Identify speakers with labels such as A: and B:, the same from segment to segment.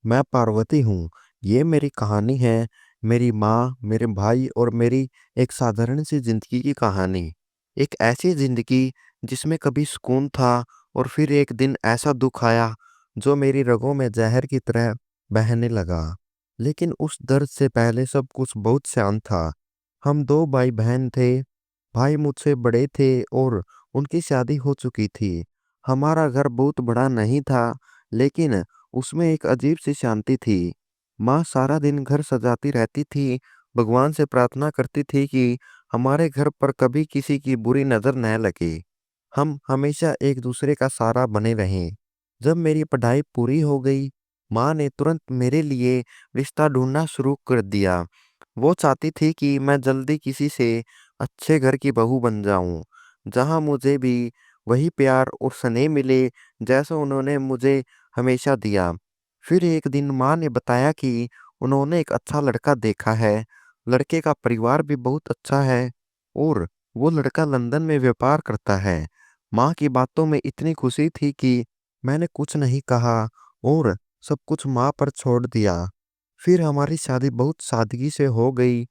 A: मैं पार्वती हूँ। ये मेरी कहानी है। मेरी माँ, मेरे भाई और मेरी एक साधारण सी जिंदगी की कहानी। एक ऐसी जिंदगी जिसमें कभी सुकून था और फिर एक दिन ऐसा दुख आया जो मेरी रगों में जहर की तरह बहने लगा। लेकिन उस दर्द से पहले सब कुछ बहुत शांत था। हम दो भाई बहन थे। भाई मुझसे बड़े थे और उनकी शादी हो चुकी थी। हमारा घर बहुत बड़ा नहीं था, लेकिन उसमें एक अजीब सी शांति थी। माँ सारा दिन घर सजाती रहती थी, भगवान से प्रार्थना करती थी कि हमारे घर पर कभी किसी की बुरी नजर न लगे। हम हमेशा एक दूसरे का सहारा बने रहें। जब मेरी पढ़ाई पूरी हो गई, माँ ने तुरंत मेरे लिए रिश्ता ढूंढना शुरू कर दिया। वो चाहती थी कि मैं जल्दी किसी से अच्छे घर की बहू बन जाऊं, जहां मुझे भी वही प्यार और स्नेह मिले जैसा उन्होंने मुझे हमेशा दिया। फिर एक दिन माँ ने बताया कि उन्होंने एक अच्छा लड़का देखा है। लड़के का परिवार भी बहुत अच्छा है और वो लड़का लंदन में व्यापार करता है। माँ की बातों में इतनी खुशी थी कि मैंने कुछ नहीं कहा और सब कुछ माँ पर छोड़ दिया। फिर हमारी शादी बहुत सादगी से हो गई।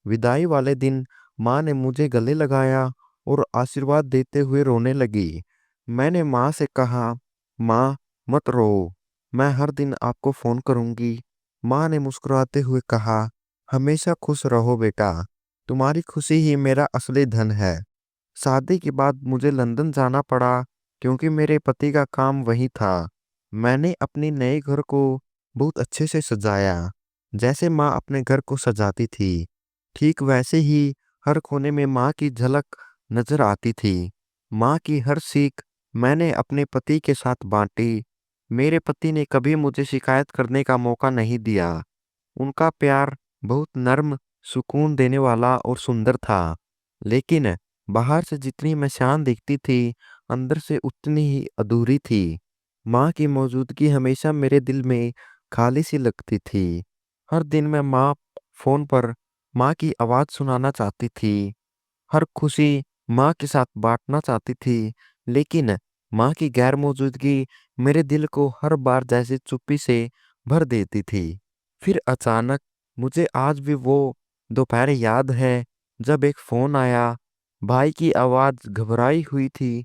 A: विदाई वाले दिन माँ ने मुझे गले लगाया और आशीर्वाद देते हुए रोने लगी। मैंने माँ से कहा, माँ मत रो, मैं हर दिन आपको फोन करूंगी। माँ ने मुस्कुराते हुए कहा, हमेशा खुश रहो बेटा, तुम्हारी खुशी ही मेरा असली धन है। शादी के बाद मुझे लंदन जाना पड़ा क्योंकि मेरे पति का काम वही था। मैंने अपने नए घर को बहुत अच्छे से सजाया, जैसे माँ अपने घर को सजाती थी। ठीक वैसे ही हर कोने में माँ की झलक नजर आती थी। माँ की हर सीख मैंने अपने पति के साथ बांटी। मेरे पति ने कभी मुझे शिकायत करने का मौका नहीं दिया। उनका प्यार बहुत नर्म, सुकून देने वाला और सुंदर था। लेकिन बाहर से जितनी मैं शान दिखती थी, अंदर से उतनी ही अधूरी थी। माँ की मौजूदगी हमेशा मेरे दिल में खाली सी लगती थी। हर दिन मैं माँ फोन पर माँ की आवाज़ सुनाना चाहती थी, हर खुशी माँ के साथ बांटना चाहती थी। लेकिन माँ की गैर मौजूदगी मेरे दिल को हर बार जैसे चुप्पी से भर देती थी। फिर अचानक मुझे आज भी वो दोपहर याद है जब एक फोन आया। भाई की आवाज़ घबराई हुई थी,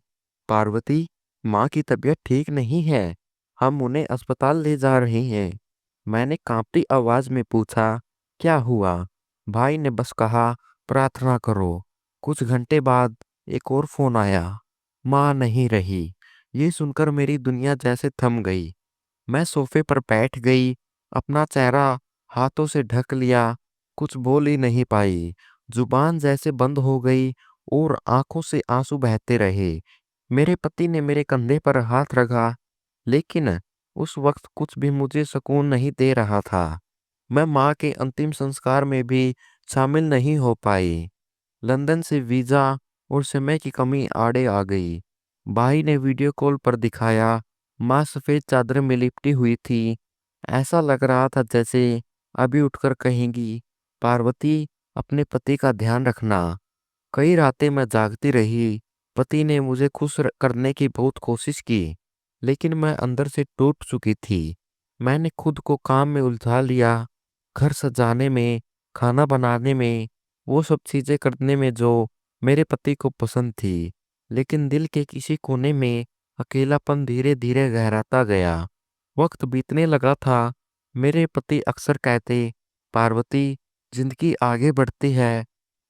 A: पार्वती, माँ की तबीयत ठीक नहीं है, हम उन्हें अस्पताल ले जा रहे हैं। मैंने कांपती आवाज में पूछा, क्या हुआ? भाई ने बस कहा, प्रार्थना करो। कुछ घंटे बाद एक और फोन आया, माँ नहीं रही। ये सुनकर मेरी दुनिया जैसे थम गई। मैं सोफे पर बैठ गई, अपना चेहरा हाथों से ढक लिया। कुछ बोल ही नहीं पाई, जुबान जैसे बंद हो गई और आंखों से आंसू बहते रहे। मेरे पति ने मेरे कंधे पर हाथ रखा, लेकिन उस वक्त कुछ भी मुझे सुकून नहीं दे रहा था। मैं माँ के अंतिम संस्कार में भी शामिल नहीं हो पाई। लंदन से वीजा और समय की कमी आड़े आ गई। भाई ने वीडियो कॉल पर दिखाया, माँ सफेद चादर में लिपटी हुई थी। ऐसा लग रहा था जैसे अभी उठकर कहेंगी, पार्वती, अपने पति का ध्यान रखना। कई रातें मैं जागती रही। पति ने मुझे करने की बहुत कोशिश की, लेकिन मैं अंदर से टूट चुकी थी। मैंने खुद को काम में उलझा लिया, घर सजाने में, खाना बनाने में, वो सब चीजें करने में जो मेरे पति को पसंद थी। लेकिन दिल के किसी कोने में अकेलापन धीरे धीरे गहराता गया। वक्त बीतने लगा था। मेरे पति अक्सर कहते, पार्वती, जिंदगी आगे बढ़ती है,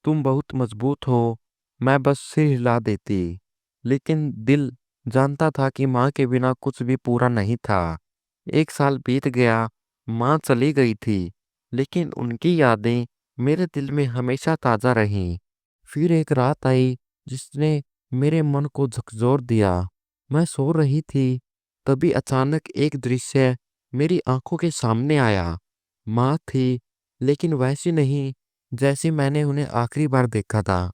A: तुम बहुत मजबूत हो। मैं बस सिर हिला देती, लेकिन दिल जानता था कि माँ के बिना कुछ भी पूरा नहीं था। एक साल बीत गया, माँ चली गई थी, लेकिन उनकी यादें मेरे दिल में हमेशा ताजा रहीं। फिर एक रात आई जिसने मेरे मन को झकझोर दिया। मैं सो रही थी, तभी अचानक एक दृश्य मेरी आंखों के सामने आया। माँ थी, लेकिन वैसी नहीं जैसी मैंने उन्हें आखिरी बार देखा था।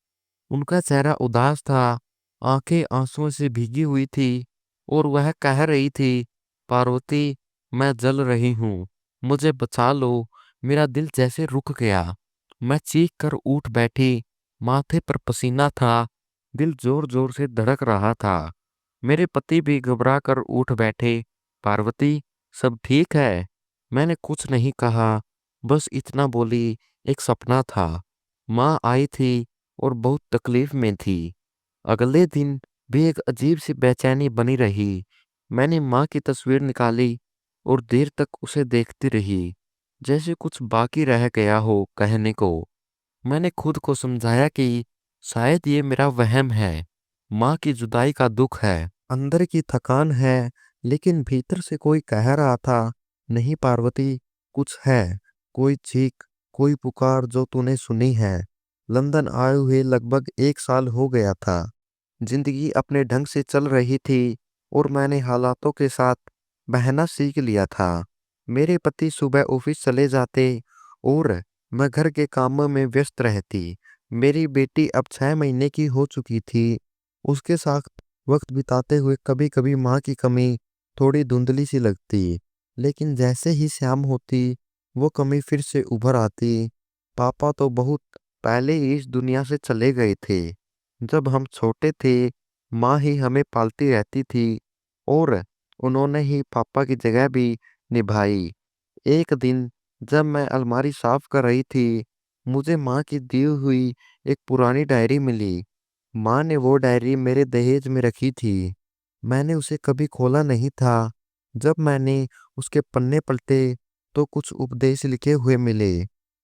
A: उनका चेहरा उदास था, आंखें आंसुओं से भीगी हुई थी और वह कह रही थी, पार्वती, मैं जल रही हूँ, मुझे बचा लो। मेरा दिल जैसे रुक गया। मैं चीख कर उठ बैठी, माथे पर पसीना था, दिल जोर जोर से धड़क रहा था। मेरे पति भी घबरा कर उठ बैठे, पार्वती, सब ठीक है? मैंने कुछ नहीं कहा, बस इतना बोली, एक सपना था। माँ आई थी और बहुत तकलीफ में थी। अगले दिन भी एक अजीब सी बेचैनी बनी रही। मैंने माँ की तस्वीर निकाली और देर तक उसे देखती रही, जैसे कुछ बाकी रह गया हो कहने को। मैंने खुद को समझाया कि शायद ये मेरा वहम है, माँ की जुदाई का दुख है, अंदर की थकान है। लेकिन भीतर से कोई कह रहा था, नहीं पार्वती, कुछ है, कोई चीख, कोई पुकार जो तूने सुनी है। लंदन आए हुए लगभग 1 साल हो गया था। जिंदगी अपने ढंग से चल रही थी और मैंने हालातों के साथ बहना सीख लिया था। मेरे पति सुबह ऑफिस चले जाते और मैं घर के कामों में व्यस्त रहती। मेरी बेटी अब 6 महीने की हो चुकी थी। उसके साथ वक्त बिताते हुए कभी कभी माँ की कमी थोड़ी धुंधली सी लगती, लेकिन जैसे ही शाम होती वो कमी फिर से उभर आती। पापा तो बहुत पहले ही इस दुनिया से चले गए थे। जब हम छोटे थे माँ ही हमें पालती रहती थी और उन्होंने ही पापा की जगह भी निभाई। एक दिन जब मैं अलमारी साफ कर रही थी, मुझे माँ की दी हुई एक पुरानी डायरी मिली। माँ ने वो डायरी मेरे दहेज में रखी थी। मैंने उसे कभी खोला नहीं था। जब मैंने उसके पन्ने पलटे तो कुछ उपदेश लिखे हुए मिले।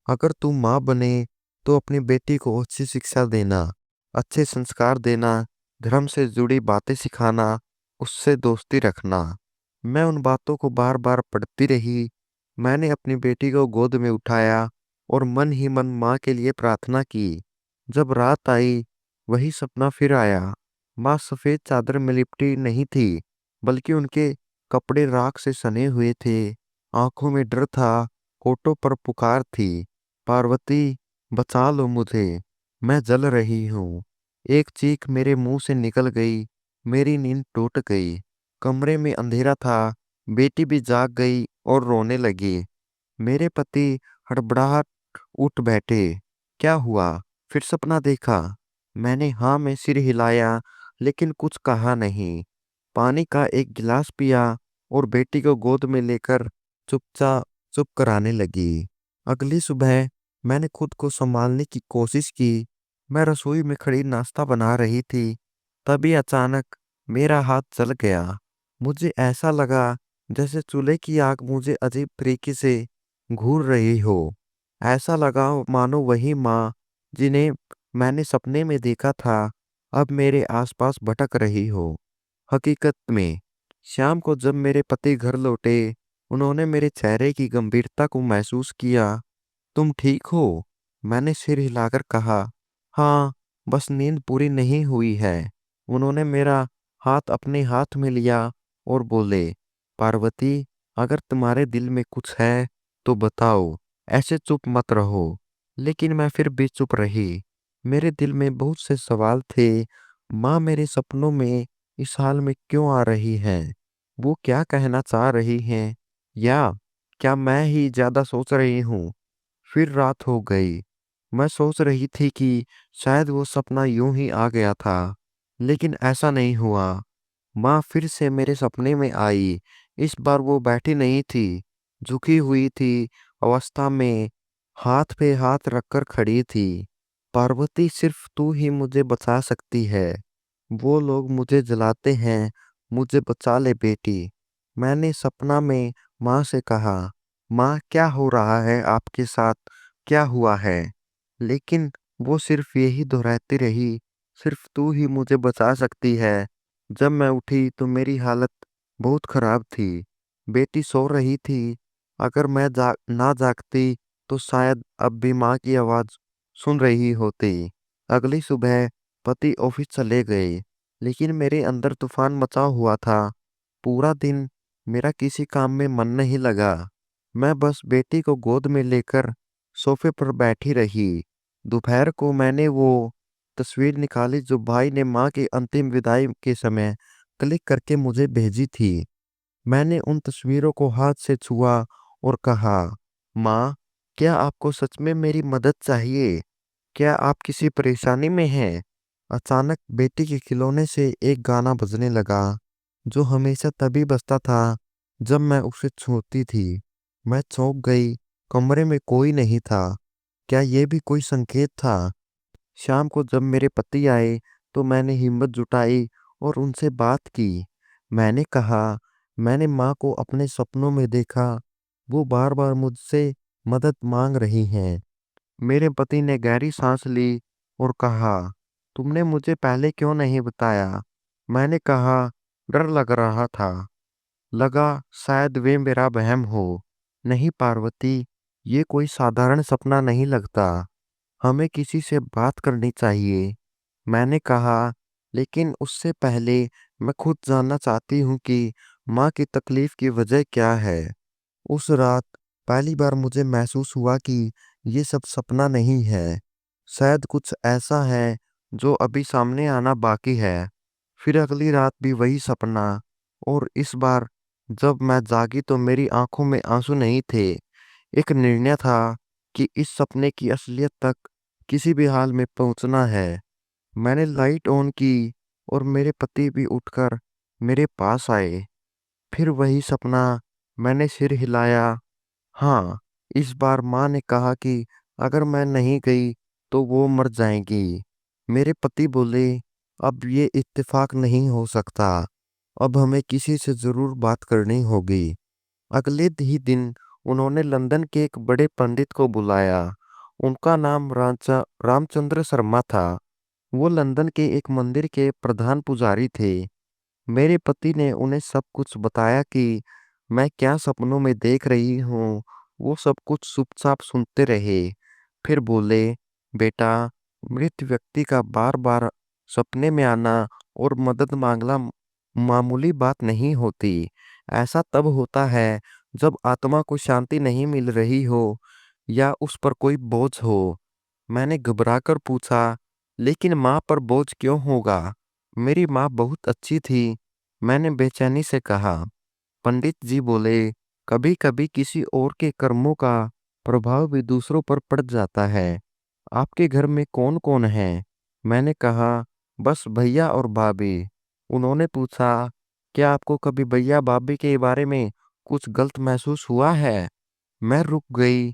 A: अगर तू माँ बने तो अपनी बेटी को अच्छी शिक्षा देना, अच्छे संस्कार देना, धर्म से जुड़ी बातें सिखाना, उससे दोस्ती रखना। मैं उन बातों को बार बार पढ़ती रही। मैंने अपनी बेटी को गोद में उठाया और मन ही मन माँ के लिए प्रार्थना की। जब रात आई वही सपना फिर आया। माँ सफेद चादर में लिपटी नहीं थी, बल्कि उनके कपड़े राख से सने हुए थे। आंखों में डर था, होठों पर पुकार थी, पार्वती, बचा लो मुझे, मैं जल रही हूँ। एक चीख मेरे मुंह से निकल गई। मेरी नींद टूट गई। कमरे में अंधेरा था। बेटी भी जाग गई और रोने लगी। मेरे पति हड़बड़ाहट उठ बैठे। क्या हुआ? फिर सपना देखा? मैंने हाँ में सिर हिलाया, लेकिन कुछ कहा नहीं। पानी का एक गिलास पिया और बेटी को गोद में लेकर चुपचाप चुप कराने लगी। अगली सुबह मैंने खुद को संभालने की कोशिश की। मैं रसोई में खड़ी नाश्ता बना रही थी। तभी अचानक मेरा हाथ जल गया। मुझे ऐसा लगा जैसे चूल्हे की आग मुझे अजीब तरीके से घूर रही हो। ऐसा लगा मानो वही माँ जिन्हें मैंने सपने में देखा था अब मेरे आसपास भटक रही हो। हकीकत में शाम को जब मेरे पति घर लौटे, उन्होंने मेरे चेहरे की गंभीरता को महसूस किया। तुम ठीक हो? मैंने सिर हिलाकर कहा, हाँ, बस नींद पूरी नहीं हुई है। उन्होंने मेरा हाथ अपने हाथ में लिया और बोले, पार्वती, अगर तुम्हारे दिल में कुछ है तो बताओ, ऐसे चुप मत रहो। लेकिन मैं फिर भी चुप रही। मेरे दिल में बहुत से सवाल थे। माँ मेरे सपनों में इस हाल में क्यों आ रही है? वो क्या कहना चाह रही हैं? या क्या मैं ही ज्यादा सोच रही हूँ? फिर रात हो गई। मैं सोच रही थी कि शायद वो सपना यूं ही आ गया था, लेकिन ऐसा नहीं हुआ। माँ फिर से मेरे सपने में आई। इस बार वो बैठी नहीं थी, झुकी हुई थी अवस्था में, हाथ पे हाथ रखकर खड़ी थी। पार्वती, सिर्फ तू ही मुझे बचा सकती है। वो लोग मुझे जलाते हैं, मुझे बचा ले बेटी। मैंने सपना में माँ से कहा, माँ, क्या हो रहा है आपके साथ? क्या हुआ है? लेकिन वो सिर्फ यही दोहराती रही, सिर्फ तू ही मुझे बचा सकती है। जब मैं उठी तो मेरी हालत बहुत खराब थी। बेटी सो रही थी। अगर मैं ना जागती तो शायद अब भी माँ की आवाज़ सुन रही होती। अगली सुबह पति ऑफिस चले गए, लेकिन मेरे अंदर तूफान मचा हुआ था। पूरा दिन मेरा किसी काम में मन नहीं लगा। मैं बस बेटी को गोद में लेकर सोफे पर बैठी रही। दोपहर को मैंने वो तस्वीर निकाली जो भाई ने माँ की अंतिम विदाई के समय क्लिक करके मुझे भेजी थी। मैंने उन तस्वीरों को हाथ से छुआ और कहा, माँ, क्या आपको सच में मेरी मदद चाहिए? क्या आप किसी परेशानी में हैं? अचानक बेटी के खिलौने से एक गाना बजने लगा, जो हमेशा तभी बजता था जब मैं उसे छूती थी। मैं चौंक गई। कमरे में कोई नहीं था। क्या ये भी कोई संकेत था? शाम को जब मेरे पति आए तो मैंने हिम्मत जुटाई और उनसे बात की। मैंने कहा, मैंने माँ को अपने सपनों में देखा। वो बार बार मुझसे मदद मांग रही हैं। मेरे पति ने गहरी सांस ली और कहा, तुमने मुझे पहले क्यों नहीं बताया? मैंने कहा, डर लग रहा था। लगा शायद वे मेरा वहम हो। नहीं पार्वती, ये कोई साधारण सपना नहीं लगता। हमें किसी से बात करनी चाहिए। मैंने कहा, लेकिन उससे पहले मैं खुद जानना चाहती हूँ कि माँ की तकलीफ की वजह क्या है। उस रात पहली बार मुझे महसूस हुआ कि ये सब सपना नहीं है। शायद कुछ ऐसा है जो अभी सामने आना बाकी है। फिर अगली रात भी वही सपना। और इस बार जब मैं जागी तो मेरी आंखों में आंसू नहीं थे। एक निर्णय था कि इस सपने की असलियत तक किसी भी हाल में पहुंचना है। मैंने लाइट ऑन की और मेरे पति भी उठकर मेरे पास आए। फिर वही सपना। मैंने सिर हिलाया। हाँ, इस बार माँ ने कहा कि अगर मैं नहीं गई तो वो मर जाएंगी। मेरे पति बोले, अब ये इत्तेफाक नहीं हो सकता। अब हमें किसी से जरूर बात करनी होगी। अगले ही दिन उन्होंने लंदन के एक बड़े पंडित को बुलाया। उनका नाम राजा रामचंद्र शर्मा था। वो लंदन के एक मंदिर के प्रधान पुजारी थे। मेरे पति ने उन्हें सब कुछ बताया कि मैं क्या सपनों में देख रही हूँ। वो सब कुछ चुपचाप सुनते रहे। फिर बोले, बेटा, मृत व्यक्ति का बार बार सपने में आना और मदद मांगना मामूली बात नहीं होती। ऐसा तब होता है जब आत्मा को शांति नहीं मिल रही हो या उस पर कोई बोझ हो। मैंने घबराकर पूछा, लेकिन माँ पर बोझ क्यों होगा? मेरी माँ बहुत अच्छी थी। मैंने बेचैनी से कहा। पंडित जी बोले, कभी कभी किसी और के कर्मों का प्रभाव भी दूसरों पर पड़ जाता है। आपके घर में कौन कौन है? मैंने कहा, बस भैया और भाभी। उन्होंने पूछा, क्या आपको कभी भैया भाभी के बारे में कुछ गलत महसूस हुआ है? मैं रुक गई।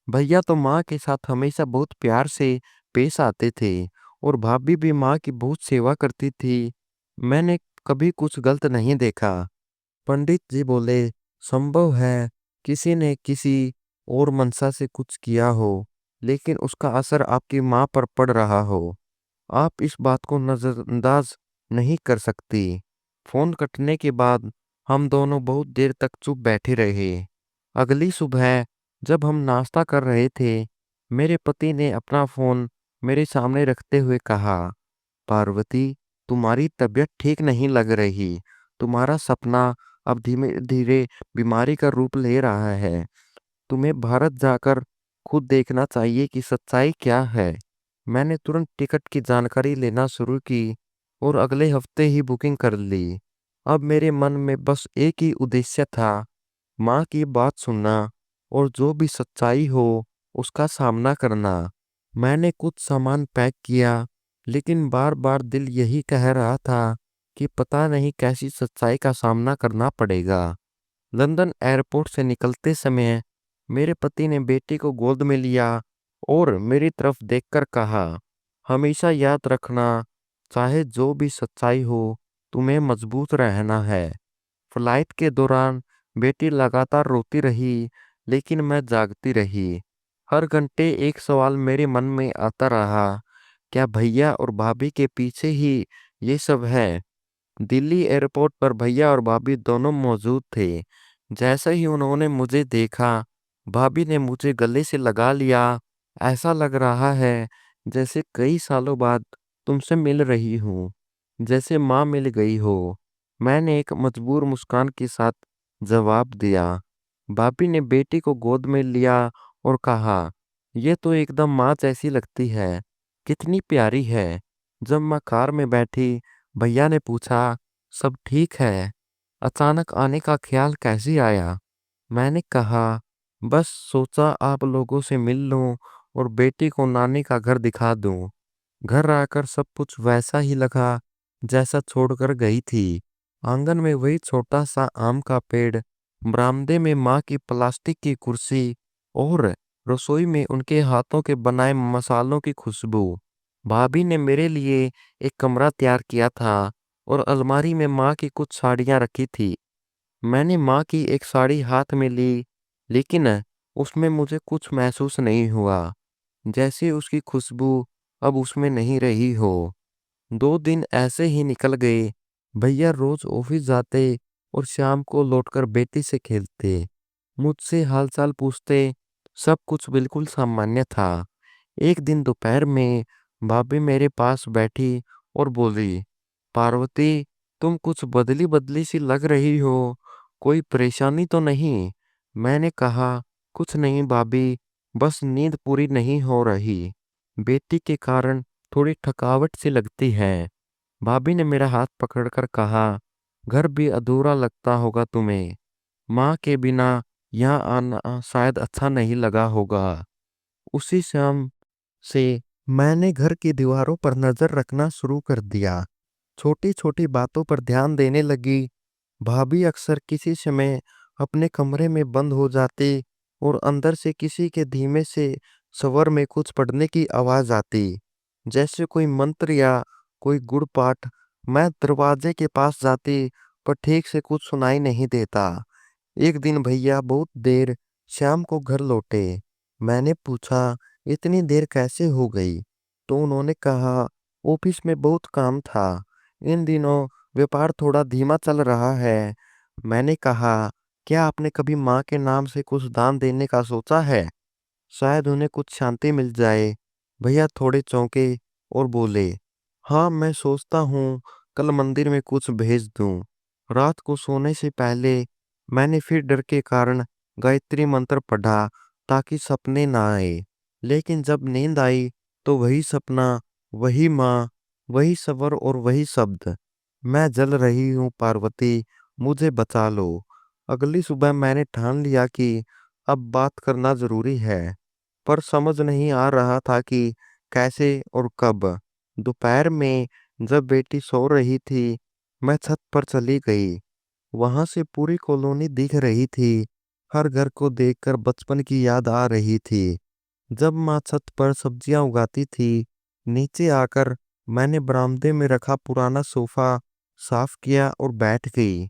A: भैया तो माँ के साथ हमेशा बहुत प्यार से पेश आते थे और भाभी भी माँ की बहुत सेवा करती थी। मैंने कभी कुछ गलत नहीं देखा। पंडित जी बोले, संभव है किसी ने किसी और मनसा से कुछ किया हो, लेकिन उसका असर आपकी माँ पर पड़ रहा हो। आप इस बात को नजरअंदाज नहीं कर सकती। फोन कटने के बाद हम दोनों बहुत देर तक चुप बैठे रहे। अगली सुबह जब हम नाश्ता कर रहे थे, मेरे पति ने अपना फोन मेरे सामने रखते हुए कहा, पार्वती, तुम्हारी तबीयत ठीक नहीं लग रही। तुम्हारा सपना अब धीमे धीरे बीमारी का रूप ले रहा है। तुम्हें भारत जाकर खुद देखना चाहिए कि सच्चाई क्या है। मैंने तुरंत टिकट की जानकारी लेना शुरू की और अगले हफ्ते ही बुकिंग कर ली। अब मेरे मन में बस एक ही उद्देश्य था, माँ की बात सुनना और जो भी सच्चाई हो उसका सामना करना। मैंने कुछ सामान पैक किया, लेकिन बार बार दिल यही कह रहा था कि पता नहीं कैसी सच्चाई का सामना करना पड़ेगा। लंदन एयरपोर्ट से निकलते समय मेरे पति ने बेटी को गोद में लिया और मेरी तरफ देखकर कहा, हमेशा याद रखना, चाहे जो भी सच्चाई हो, तुम्हें मजबूत रहना है। फ्लाइट के दौरान बेटी लगातार रोती रही, लेकिन मैं जागती रही। हर घंटे एक सवाल मेरे मन में आता रहा, क्या भैया और भाभी के पीछे ही ये सब है? दिल्ली एयरपोर्ट पर भैया और भाभी दोनों मौजूद थे। जैसे ही उन्होंने मुझे देखा, भाभी ने मुझे गले से लगा लिया। ऐसा लग रहा है जैसे कई सालों बाद तुमसे मिल रही हूँ, जैसे माँ मिल गई हो। मैंने एक मजबूर मुस्कान के साथ जवाब दिया। भाभी ने बेटी को गोद में लिया और कहा, ये तो एकदम माँ जैसी लगती है। कितनी प्यारी है। जब मैं कार में बैठी, भैया ने पूछा, सब ठीक है? अचानक आने का ख्याल कैसे आया? मैंने कहा, बस सोचा आप लोगों से मिल लूं और बेटी को नानी का घर दिखा दूं। घर आकर सब कुछ वैसा ही लगा जैसा छोड़कर गई थी। आंगन में वही छोटा सा आम का पेड़, बरामदे में माँ की प्लास्टिक की कुर्सी और रसोई में उनके हाथों के बनाए मसालों की खुशबू। भाभी ने मेरे लिए एक कमरा तैयार किया था और अलमारी में माँ की कुछ साड़ियाँ रखी थी। मैंने माँ की एक साड़ी हाथ में ली, लेकिन उसमें मुझे कुछ महसूस नहीं हुआ, जैसे उसकी खुशबू अब उसमें नहीं रही हो। 2 दिन ऐसे ही निकल गए। भैया रोज ऑफिस जाते और शाम को लौटकर बेटी से खेलते, मुझसे हालचाल पूछते। सब कुछ बिल्कुल सामान्य था। एक दिन दोपहर में भाभी मेरे पास बैठी और बोली, पार्वती, तुम कुछ बदली बदली सी लग रही हो, कोई परेशानी तो नहीं? मैंने कहा, कुछ नहीं भाभी, बस नींद पूरी नहीं हो रही, बेटी के कारण थोड़ी थकावट सी लगती है। भाभी ने मेरा हाथ पकड़कर कहा, घर भी अधूरा लगता होगा तुम्हें, माँ के बिना यहाँ आना शायद अच्छा नहीं लगा होगा। उसी शाम से मैंने घर की दीवारों पर नजर रखना शुरू कर दिया, छोटी छोटी बातों पर ध्यान देने लगी। भाभी अक्सर किसी समय अपने कमरे में बंद हो जाती और अंदर से किसी के धीमे से स्वर में कुछ पढ़ने की आवाज आती, जैसे कोई मंत्र या कोई गुड़ पाठ। मैं दरवाजे के पास जाती, पर ठीक से कुछ सुनाई नहीं देता। एक दिन भैया बहुत देर शाम को घर लौटे। मैंने पूछा, इतनी देर कैसे हो गई? तो उन्होंने कहा, ऑफिस में बहुत काम था, इन दिनों व्यापार थोड़ा धीमा चल रहा है। मैंने कहा, क्या आपने कभी माँ के नाम से कुछ दान देने का सोचा है? शायद उन्हें कुछ शांति मिल जाए। भैया थोड़े चौंके और बोले, हाँ, मैं सोचता हूँ कल मंदिर में कुछ भेज दूं। रात को सोने से पहले मैंने फिर डर के कारण गायत्री मंत्र पढ़ा, ताकि सपने ना आए। लेकिन जब नींद आई तो वही सपना, वही माँ, वही स्वर और वही शब्द, मैं जल रही हूँ पार्वती, मुझे बचा लो। अगली सुबह मैंने ठान लिया कि अब बात करना जरूरी है, पर समझ नहीं आ रहा था कि कैसे और कब। दोपहर में जब बेटी सो रही थी, मैं छत पर चली गई। वहां से पूरी कॉलोनी दिख रही थी। हर घर को देखकर बचपन की याद आ रही थी, जब माँ छत पर सब्जियां उगाती थी। नीचे आकर मैंने बरामदे में रखा पुराना सोफा साफ किया और बैठ गई।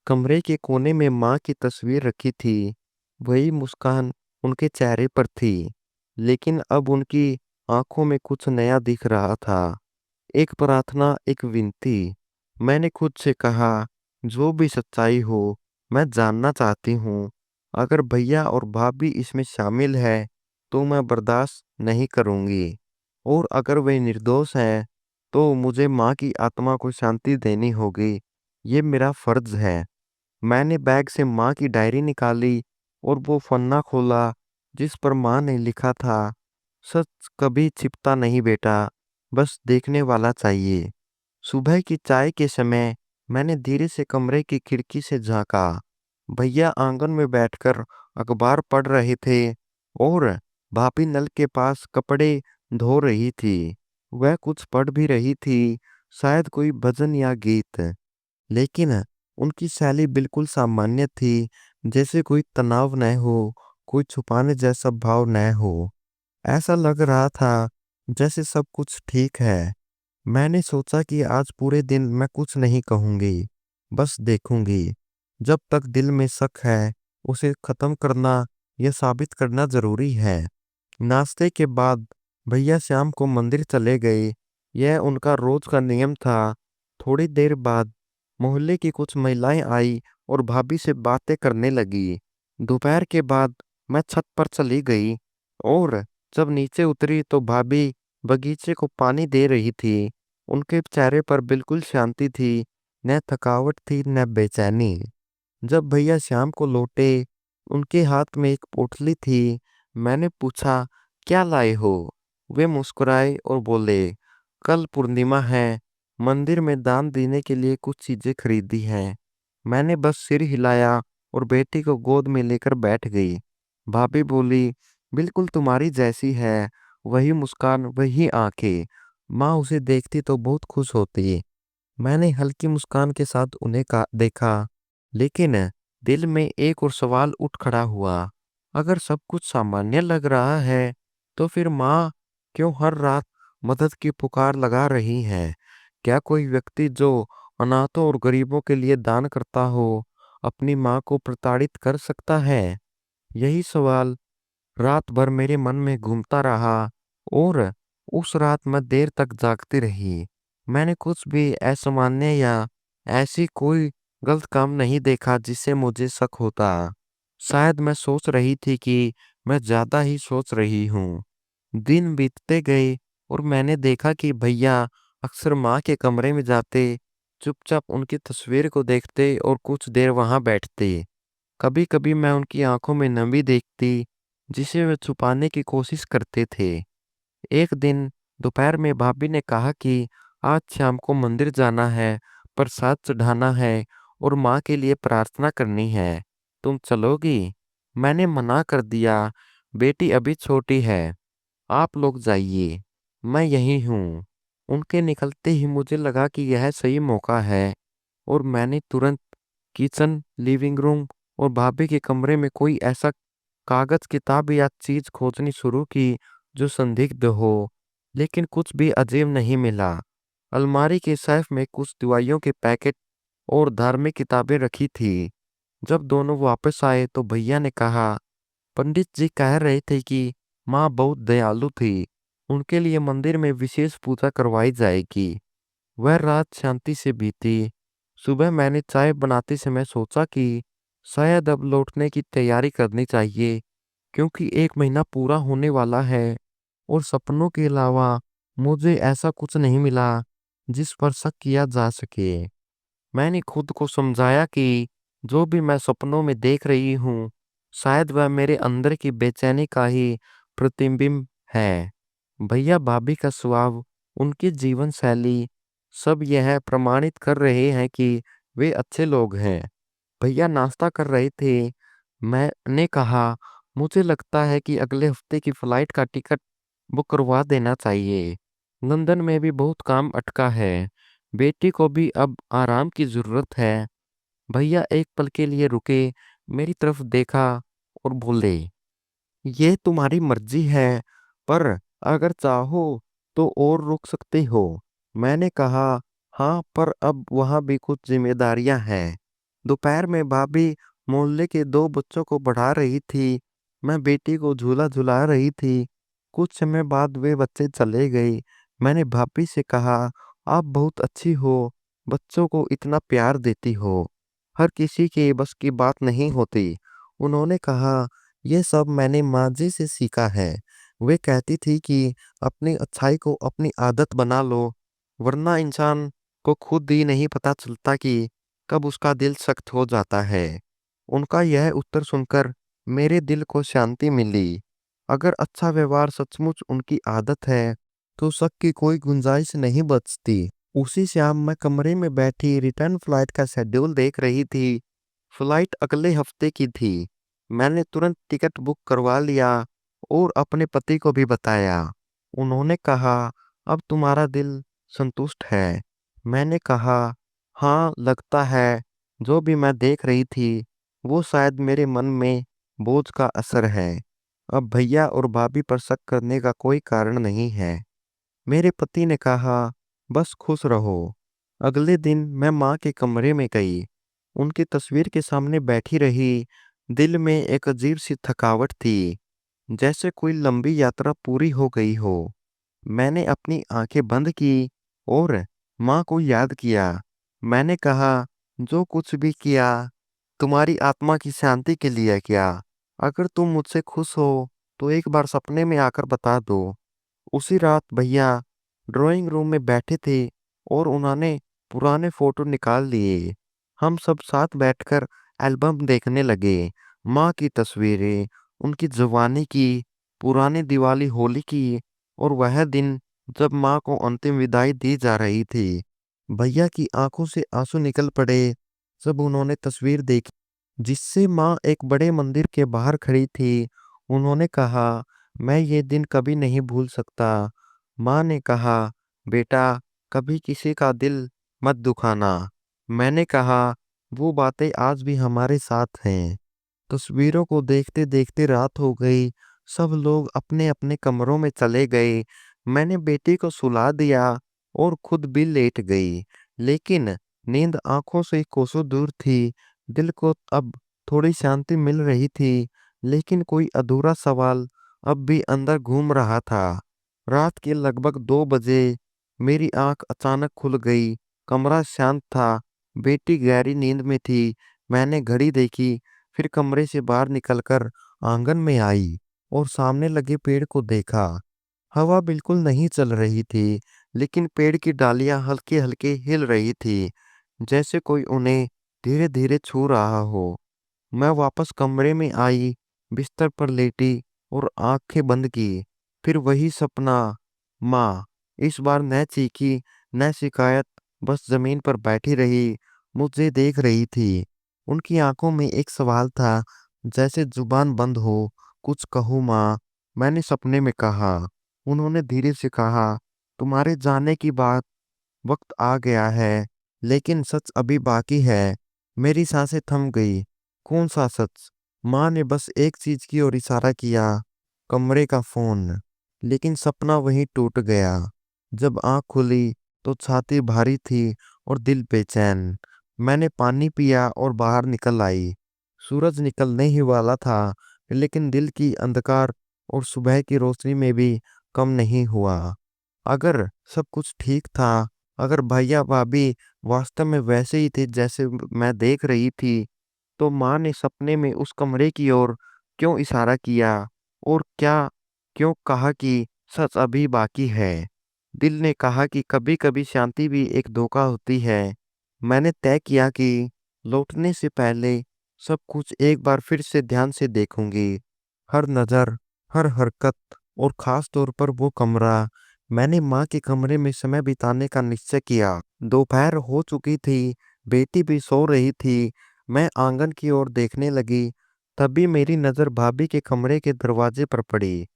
A: कमरे के कोने में माँ की तस्वीर रखी थी। वही मुस्कान उनके चेहरे पर थी, लेकिन अब उनकी आंखों में कुछ नया दिख रहा था। एक प्रार्थना, एक विनती। मैंने खुद से कहा, जो भी सच्चाई हो, मैं जानना चाहती हूँ। अगर भैया और भाभी इसमें शामिल है तो मैं बर्दाश्त नहीं करूँगी, और अगर वे निर्दोष हैं तो मुझे माँ की आत्मा को शांति देनी होगी। ये मेरा फर्ज है। मैंने बैग से माँ की डायरी निकाली और वो पन्ना खोला जिस पर माँ ने लिखा था, सच कभी छिपता नहीं बेटा, बस देखने वाला चाहिए। सुबह की चाय के समय मैंने धीरे से कमरे की खिड़की से झांका। भैया आंगन में बैठकर अखबार पढ़ रहे थे और भाभी नल के पास कपड़े धो रही थी। वह कुछ पढ़ भी रही थी, शायद कोई भजन या गीत, लेकिन उनकी शैली बिल्कुल सामान्य थी, जैसे कोई तनाव न हो, कोई छुपाने जैसा भाव न हो। ऐसा लग रहा था जैसे सब कुछ ठीक है। मैंने सोचा कि आज पूरे दिन मैं कुछ नहीं कहूंगी, बस देखूंगी। जब तक दिल में शक है, उसे खत्म करना या साबित करना जरूरी है। नाश्ते के बाद भैया शाम को मंदिर चले गए। यह उनका रोज का नियम था। थोड़ी देर बाद मोहल्ले की कुछ महिलाएं आई और भाभी से बातें करने लगी। दोपहर के बाद मैं छत पर चली गई और जब नीचे उतरी तो भाभी बगीचे को पानी दे रही थी। उनके चेहरे पर बिल्कुल शांति थी, न थकावट थी न बेचैनी। जब भैया शाम को लौटे, उनके हाथ में एक पोटली थी। मैंने पूछा, क्या लाए हो? वे मुस्कुराए और बोले, कल पूर्णिमा है, मंदिर में दान देने के लिए कुछ चीजें खरीदी हैं। मैंने बस सिर हिलाया और बेटी को गोद में लेकर बैठ गई। भाभी बोली, बिल्कुल तुम्हारी जैसी है, वही मुस्कान, वही आंखें। माँ उसे देखती तो बहुत खुश होती। मैंने हल्की मुस्कान के साथ उन्हें देखा, लेकिन दिल में एक और सवाल उठ खड़ा हुआ। अगर सब कुछ सामान्य लग रहा है, तो फिर माँ क्यों हर रात मदद की पुकार लगा रही है? क्या कोई व्यक्ति जो अनाथों और गरीबों के लिए दान करता हो, अपनी माँ को प्रताड़ित कर सकता है? यही सवाल रात भर मेरे मन में घूमता रहा और उस रात मैं देर तक जागती रही। मैंने कुछ भी असामान्य या ऐसी कोई गलत काम नहीं देखा जिससे मुझे शक होता। शायद मैं सोच रही थी कि मैं ज्यादा ही सोच रही हूँ। दिन बीतते गए और मैंने देखा कि भैया अक्सर माँ के कमरे में जाते, चुपचाप उनकी तस्वीर को देखते और कुछ देर वहां बैठते। कभी कभी मैं उनकी आंखों में नमी देखती, जिसे वे छुपाने की कोशिश करते थे। एक दिन दोपहर में भाभी ने कहा कि आज शाम को मंदिर जाना है, प्रसाद चढ़ाना है और माँ के लिए प्रार्थना करनी है। तुम चलोगी? मैंने मना कर दिया। बेटी अभी छोटी है, आप लोग जाइए, मैं यही हूँ। उनके निकलते ही मुझे लगा कि यह सही मौका है और मैंने तुरंत किचन, लिविंग रूम और भाभी के कमरे में कोई ऐसा कागज, किताब या चीज खोजनी शुरू की जो संदिग्ध हो, लेकिन कुछ भी अजीब नहीं मिला। अलमारी के शेल्फ में कुछ दवाइयों के पैकेट और धार्मिक किताबें रखी थी। जब दोनों वापस आए तो भैया ने कहा, पंडित जी कह रहे थे कि माँ बहुत दयालु थी, उनके लिए मंदिर में विशेष पूजा करवाई जाएगी। वह रात शांति से बीती। सुबह मैंने चाय बनाते समय सोचा कि शायद अब लौटने की तैयारी करनी चाहिए, क्योंकि 1 महीना पूरा होने वाला है और सपनों के अलावा मुझे ऐसा कुछ नहीं मिला जिस पर शक किया जा सके। मैंने खुद को समझाया कि जो भी मैं सपनों में देख रही हूँ, शायद वह मेरे अंदर की बेचैनी का ही प्रतिबिंब है। भैया भाभी का स्वभाव, उनकी जीवन शैली, सब यह प्रमाणित कर रहे हैं कि वे अच्छे लोग हैं। भैया नाश्ता कर रहे थे। मैंने कहा, मुझे लगता है कि अगले हफ्ते की फ्लाइट का टिकट बुक करवा देना चाहिए। लंदन में भी बहुत काम अटका है। बेटी को भी अब आराम की जरूरत है। भैया एक पल के लिए रुके, मेरी तरफ देखा और बोले, ये तुम्हारी मर्जी है, पर अगर चाहो तो और रुक सकते हो। मैंने कहा, हाँ, पर अब वहाँ भी कुछ जिम्मेदारियां हैं। दोपहर में भाभी मोहल्ले के 2 बच्चों को पढ़ा रही थी। मैं बेटी को झूला झुला रही थी। कुछ समय बाद वे बच्चे चले गए। मैंने भाभी से कहा, आप बहुत अच्छी हो, बच्चों को इतना प्यार देती हो। हर किसी के बस की बात नहीं होती। उन्होंने कहा, ये सब मैंने माँ जी से सीखा है। वे कहती थी कि अपनी अच्छाई को अपनी आदत बना लो, वरना इंसान को खुद ही नहीं पता चलता कि कब उसका दिल सख्त हो जाता है। उनका यह उत्तर सुनकर मेरे दिल को शांति मिली। अगर अच्छा व्यवहार सचमुच उनकी आदत है, तो शक की कोई गुंजाइश नहीं बचती। उसी शाम मैं कमरे में बैठी रिटर्न फ्लाइट का शेड्यूल देख रही थी। फ्लाइट अगले हफ्ते की थी। मैंने तुरंत टिकट बुक करवा लिया और अपने पति को भी बताया। उन्होंने कहा, अब तुम्हारा दिल संतुष्ट है? मैंने कहा, हाँ, लगता है जो भी मैं देख रही थी वो शायद मेरे मन में बोझ का असर है। अब भैया और भाभी पर शक करने का कोई कारण नहीं है। मेरे पति ने कहा, बस खुश रहो। अगले दिन मैं माँ के कमरे में गई। उनकी तस्वीर के सामने बैठी रही। दिल में एक अजीब सी थकावट थी, जैसे कोई लंबी यात्रा पूरी हो गई हो। मैंने अपनी आंखें बंद की और माँ को याद किया। मैंने कहा, जो कुछ भी किया तुम्हारी आत्मा की शांति के लिए किया। अगर तुम मुझसे खुश हो तो एक बार सपने में आकर बता दो। उसी रात भैया ड्राइंग रूम में बैठे थे और उन्होंने पुराने फोटो निकाल लिए। हम सब साथ बैठकर एल्बम देखने लगे। माँ की तस्वीरें, उनकी जवानी की, पुरानी दिवाली, होली की, और वह दिन जब माँ को अंतिम विदाई दी जा रही थी। भैया की आंखों से आंसू निकल पड़े जब उन्होंने तस्वीर देखी, जिससे माँ एक बड़े मंदिर के बाहर खड़ी थी। उन्होंने कहा, मैं ये दिन कभी नहीं भूल सकता। माँ ने कहा, बेटा, कभी किसी का दिल मत दुखाना। मैंने कहा, वो बातें आज भी हमारे साथ हैं। तस्वीरों को देखते देखते रात हो गई। सब लोग अपने अपने कमरों में चले गए। मैंने बेटी को सुला दिया और खुद भी लेट गई। लेकिन नींद आंखों से कोसों दूर थी। दिल को अब थोड़ी शांति मिल रही थी, लेकिन कोई अधूरा सवाल अब भी अंदर घूम रहा था। रात के लगभग 2 बजे मेरी आंख अचानक खुल गई। कमरा शांत था। बेटी गहरी नींद में थी। मैंने घड़ी देखी, फिर कमरे से बाहर निकलकर आंगन में आई और सामने लगे पेड़ को देखा। हवा बिल्कुल नहीं चल रही थी, लेकिन पेड़ की डालियां हल्के हल्के हिल रही थी, जैसे कोई उन्हें धीरे धीरे छू रहा हो। मैं वापस कमरे में आई, बिस्तर पर लेटी और आंखें बंद की। फिर वही सपना। माँ इस बार न चीखी न शिकायत, बस जमीन पर बैठी रही, मुझे देख रही थी। उनकी आंखों में एक सवाल था, जैसे जुबान बंद हो। कुछ कहूँ माँ, मैंने सपने में कहा। उन्होंने धीरे से कहा, तुम्हारे जाने की बात वक्त आ गया है, लेकिन सच अभी बाकी है। मेरी सांसें थम गई। कौन सा सच? माँ ने बस एक चीज की ओर इशारा किया, कमरे का फोन। लेकिन सपना वहीं टूट गया। जब आंख खुली तो छाती भारी थी और दिल बेचैन। मैंने पानी पिया और बाहर निकल आई। सूरज निकलने ही वाला था, लेकिन दिल की अंधकार और सुबह की रोशनी में भी कम नहीं हुआ। अगर सब कुछ ठीक था, अगर भैया भाभी वास्तव में वैसे ही थे जैसे मैं देख रही थी, तो माँ ने सपने में उस कमरे की ओर क्यों इशारा किया? और क्या क्यों कहा कि सच अभी बाकी है? दिल ने कहा कि कभी कभी शांति भी एक धोखा होती है। मैंने तय किया कि लौटने से पहले सब कुछ एक बार फिर से ध्यान से देखूंगी। हर नज़र, हर हरकत, और खास तौर पर वो कमरा। मैंने माँ के कमरे में समय बिताने का निश्चय किया। दोपहर हो चुकी थी, बेटी भी सो रही थी। मैं आंगन की ओर देखने लगी, तभी मेरी नज़र भाभी के कमरे के दरवाजे पर पड़ी।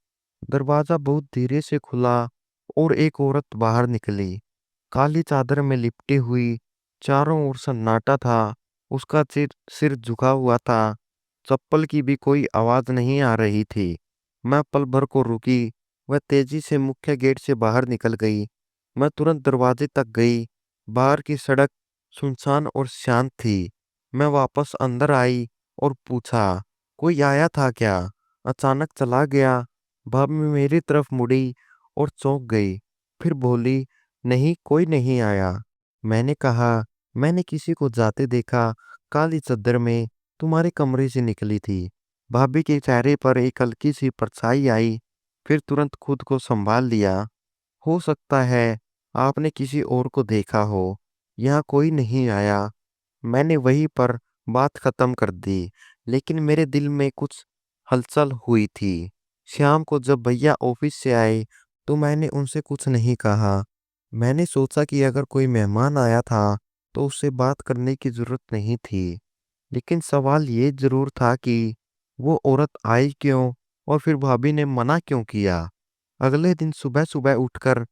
A: दरवाजा बहुत धीरे से खुला और एक औरत बाहर निकली, काली चादर में लिपटी हुई। चारों ओर सन्नाटा था। उसका सिर सिर झुका हुआ था। चप्पल की भी कोई आवाज नहीं आ रही थी। मैं पल भर को रुकी। वह तेजी से मुख्य गेट से बाहर निकल गई। मैं तुरंत दरवाजे तक गई। बाहर की सड़क सुनसान और शांत थी। मैं वापस अंदर आई और पूछा, कोई आया था क्या? अचानक चला गया। भाभी मेरी तरफ मुड़ी और चौंक गई। फिर बोली, नहीं, कोई नहीं आया। मैंने कहा, मैंने किसी को जाते देखा, काली चादर में, तुम्हारे कमरे से निकली थी। भाभी के चेहरे पर एक हल्की सी परछाई आई, फिर तुरंत खुद को संभाल लिया। हो सकता है आपने किसी और को देखा हो, यहाँ कोई नहीं आया। मैंने वहीं पर बात खत्म कर दी, लेकिन मेरे दिल में कुछ हलचल हुई थी। शाम को जब भैया ऑफिस से आए, तो मैंने उनसे कुछ नहीं कहा। मैंने सोचा कि अगर कोई मेहमान आया था तो उससे बात करने की जरूरत नहीं थी। लेकिन सवाल ये जरूर था कि वो औरत आई क्यों, और फिर भाभी ने मना क्यों किया। अगले दिन सुबह सुबह उठकर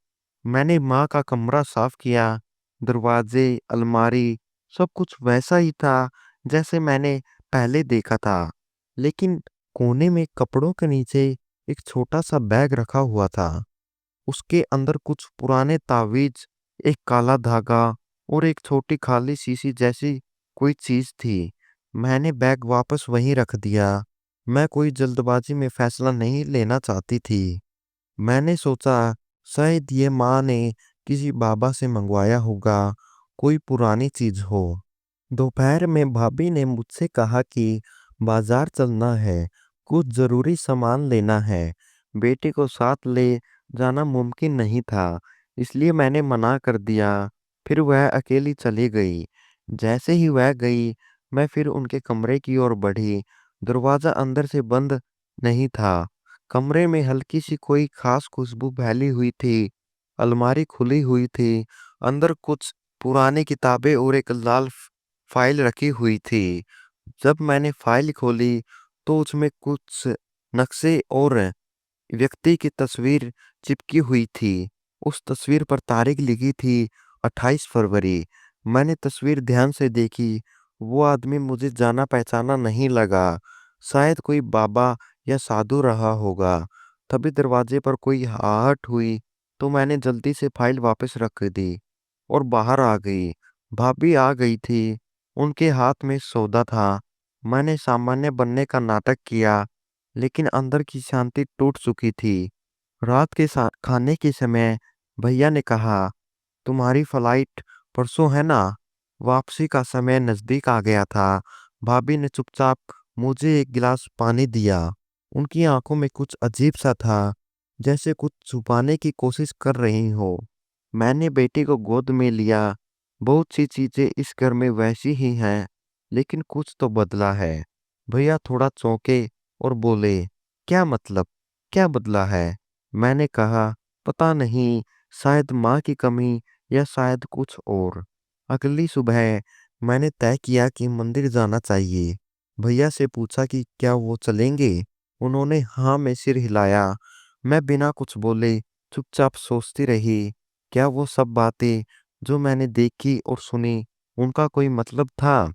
A: मैंने माँ का कमरा साफ किया। दरवाजे, अलमारी, सब कुछ वैसा ही था जैसे मैंने पहले देखा था। लेकिन कोने में कपड़ों के नीचे एक छोटा सा बैग रखा हुआ था। उसके अंदर कुछ पुराने तावीज, एक काला धागा और एक छोटी खाली शीशी जैसी कोई चीज थी। मैंने बैग वापस वहीं रख दिया। मैं कोई जल्दबाजी में फैसला नहीं लेना चाहती थी। मैंने सोचा, शायद ये माँ ने किसी बाबा से मंगवाया होगा, कोई पुरानी चीज हो। दोपहर में भाभी ने मुझसे कहा कि बाजार चलना है, कुछ जरूरी सामान लेना है। बेटे को साथ ले जाना मुमकिन नहीं था, इसलिए मैंने मना कर दिया। फिर वह अकेली चली गई। जैसे ही वह गई, मैं फिर उनके कमरे की ओर बढ़ी। दरवाजा अंदर से बंद नहीं था। कमरे में हल्की सी कोई खास खुशबू फैली हुई थी। अलमारी खुली हुई थी। अंदर कुछ पुरानी किताबें और एक लाल फाइल रखी हुई थी। जब मैंने फाइल खोली तो उसमें कुछ नक्शे और व्यक्ति की तस्वीर चिपकी हुई थी। उस तस्वीर पर तारीख लिखी थी, 28 फरवरी। मैंने तस्वीर ध्यान से देखी वो आदमी मुझे जाना-पहचाना नहीं लगा। शायद कोई बाबा या साधु रहा होगा। तभी दरवाजे पर कोई आहट हुई, तो मैंने जल्दी से फाइल वापस रख दी और बाहर आ गई। भाभी आ गई थी। उनके हाथ में सौदा था। मैंने सामान्य बनने का नाटक किया, लेकिन अंदर की शांति टूट चुकी थी। रात के खाने के समय भैया ने कहा, तुम्हारी फ्लाइट परसों है ना? वापसी का समय नजदीक आ गया था। भाभी ने चुपचाप मुझे एक गिलास पानी दिया। उनकी आंखों में कुछ अजीब सा था, जैसे कुछ छुपाने की कोशिश कर रही हो। मैंने बेटी को गोद में लिया। बहुत सी चीजें इस घर में वैसी ही हैं, लेकिन कुछ तो बदला है। भैया थोड़ा चौंके और बोले, क्या मतलब? क्या बदला है? मैंने कहा, पता नहीं, शायद माँ की कमी या शायद कुछ और। अगली सुबह मैंने तय किया कि मंदिर जाना चाहिए। भैया से पूछा कि क्या वो चलेंगे। उन्होंने हाँ में सिर हिलाया। मैं बिना कुछ बोले चुपचाप सोचती रही, क्या वो सब बातें जो मैंने देखी और सुनी, उनका कोई मतलब था?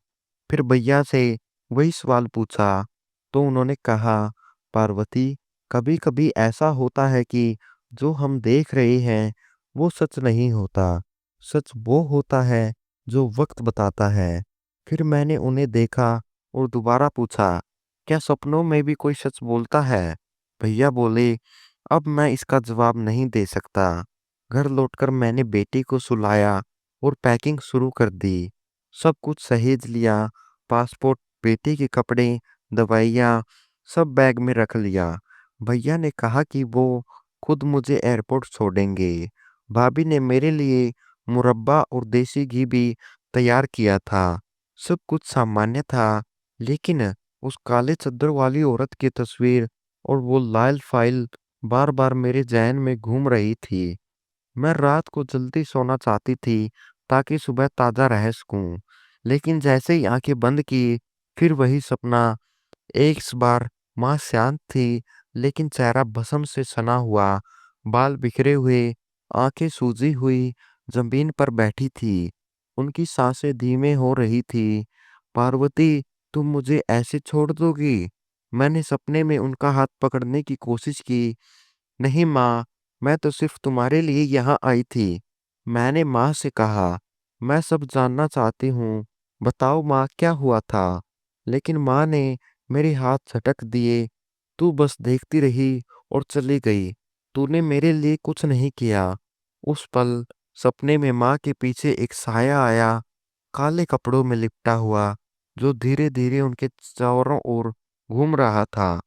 A: फिर भैया से वही सवाल पूछा, तो उन्होंने कहा, पार्वती, कभी कभी ऐसा होता है कि जो हम देख रहे हैं वो सच नहीं होता। सच वो होता है जो वक्त बताता है। फिर मैंने उन्हें देखा और दोबारा पूछा, क्या सपनों में भी कोई सच बोलता है? भैया बोले, अब मैं इसका जवाब नहीं दे सकता। घर लौटकर मैंने बेटी को सुलाया और पैकिंग शुरू कर दी। सब कुछ सहेज लिया। पासपोर्ट, बेटी के कपड़े, दवाइयाँ, सब बैग में रख लिया। भैया ने कहा कि वो खुद मुझे एयरपोर्ट छोड़ेंगे। भाभी ने मेरे लिए मुरब्बा और देसी घी भी तैयार किया था। सब कुछ सामान्य था, लेकिन उस काले चद्दर वाली औरत की तस्वीर और वो लाल फाइल बार बार मेरे जहन में घूम रही थी। मैं रात को जल्दी सोना चाहती थी ताकि सुबह ताज़ा रह सकूं, लेकिन जैसे ही आंखें बंद की, फिर वही सपना। एक इस बार माँ शांत थी, लेकिन चेहरा भस्म से सना हुआ, बाल बिखरे हुए, आंखें सूजी हुई, जमीन पर बैठी थी। उनकी सांसें धीमे हो रही थी। पार्वती, तुम मुझे ऐसे छोड़ दोगी? मैंने सपने में उनका हाथ पकड़ने की कोशिश की। नहीं माँ, मैं तो सिर्फ तुम्हारे लिए यहाँ आई थी। मैंने माँ से कहा, मैं सब जानना चाहती हूँ। बताओ माँ, क्या हुआ था? लेकिन माँ ने मेरे हाथ झटक दिए। तू बस देखती रही और चली गई। तूने मेरे लिए कुछ नहीं किया। उस पल सपने में माँ के पीछे एक साया आया, काले कपड़ों में लिपटा हुआ, जो धीरे धीरे उनके चारों ओर घूम रहा था।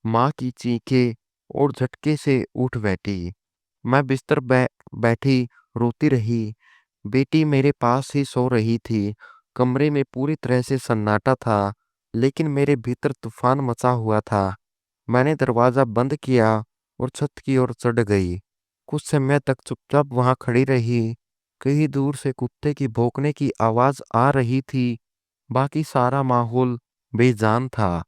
A: माँ की चीखें और झटके से उठ बैठी। मैं बिस्तर बैठी रोती रही। बेटी मेरे पास ही सो रही थी। कमरे में पूरी तरह से सन्नाटा था, लेकिन मेरे भीतर तूफान मचा हुआ था। मैंने दरवाजा बंद किया और छत की ओर चढ़ गई। कुछ समय तक चुपचाप वहां खड़ी रही। कहीं दूर से कुत्ते की भौंकने की आवाज आ रही थी। बाकी सारा माहौल बेजान था।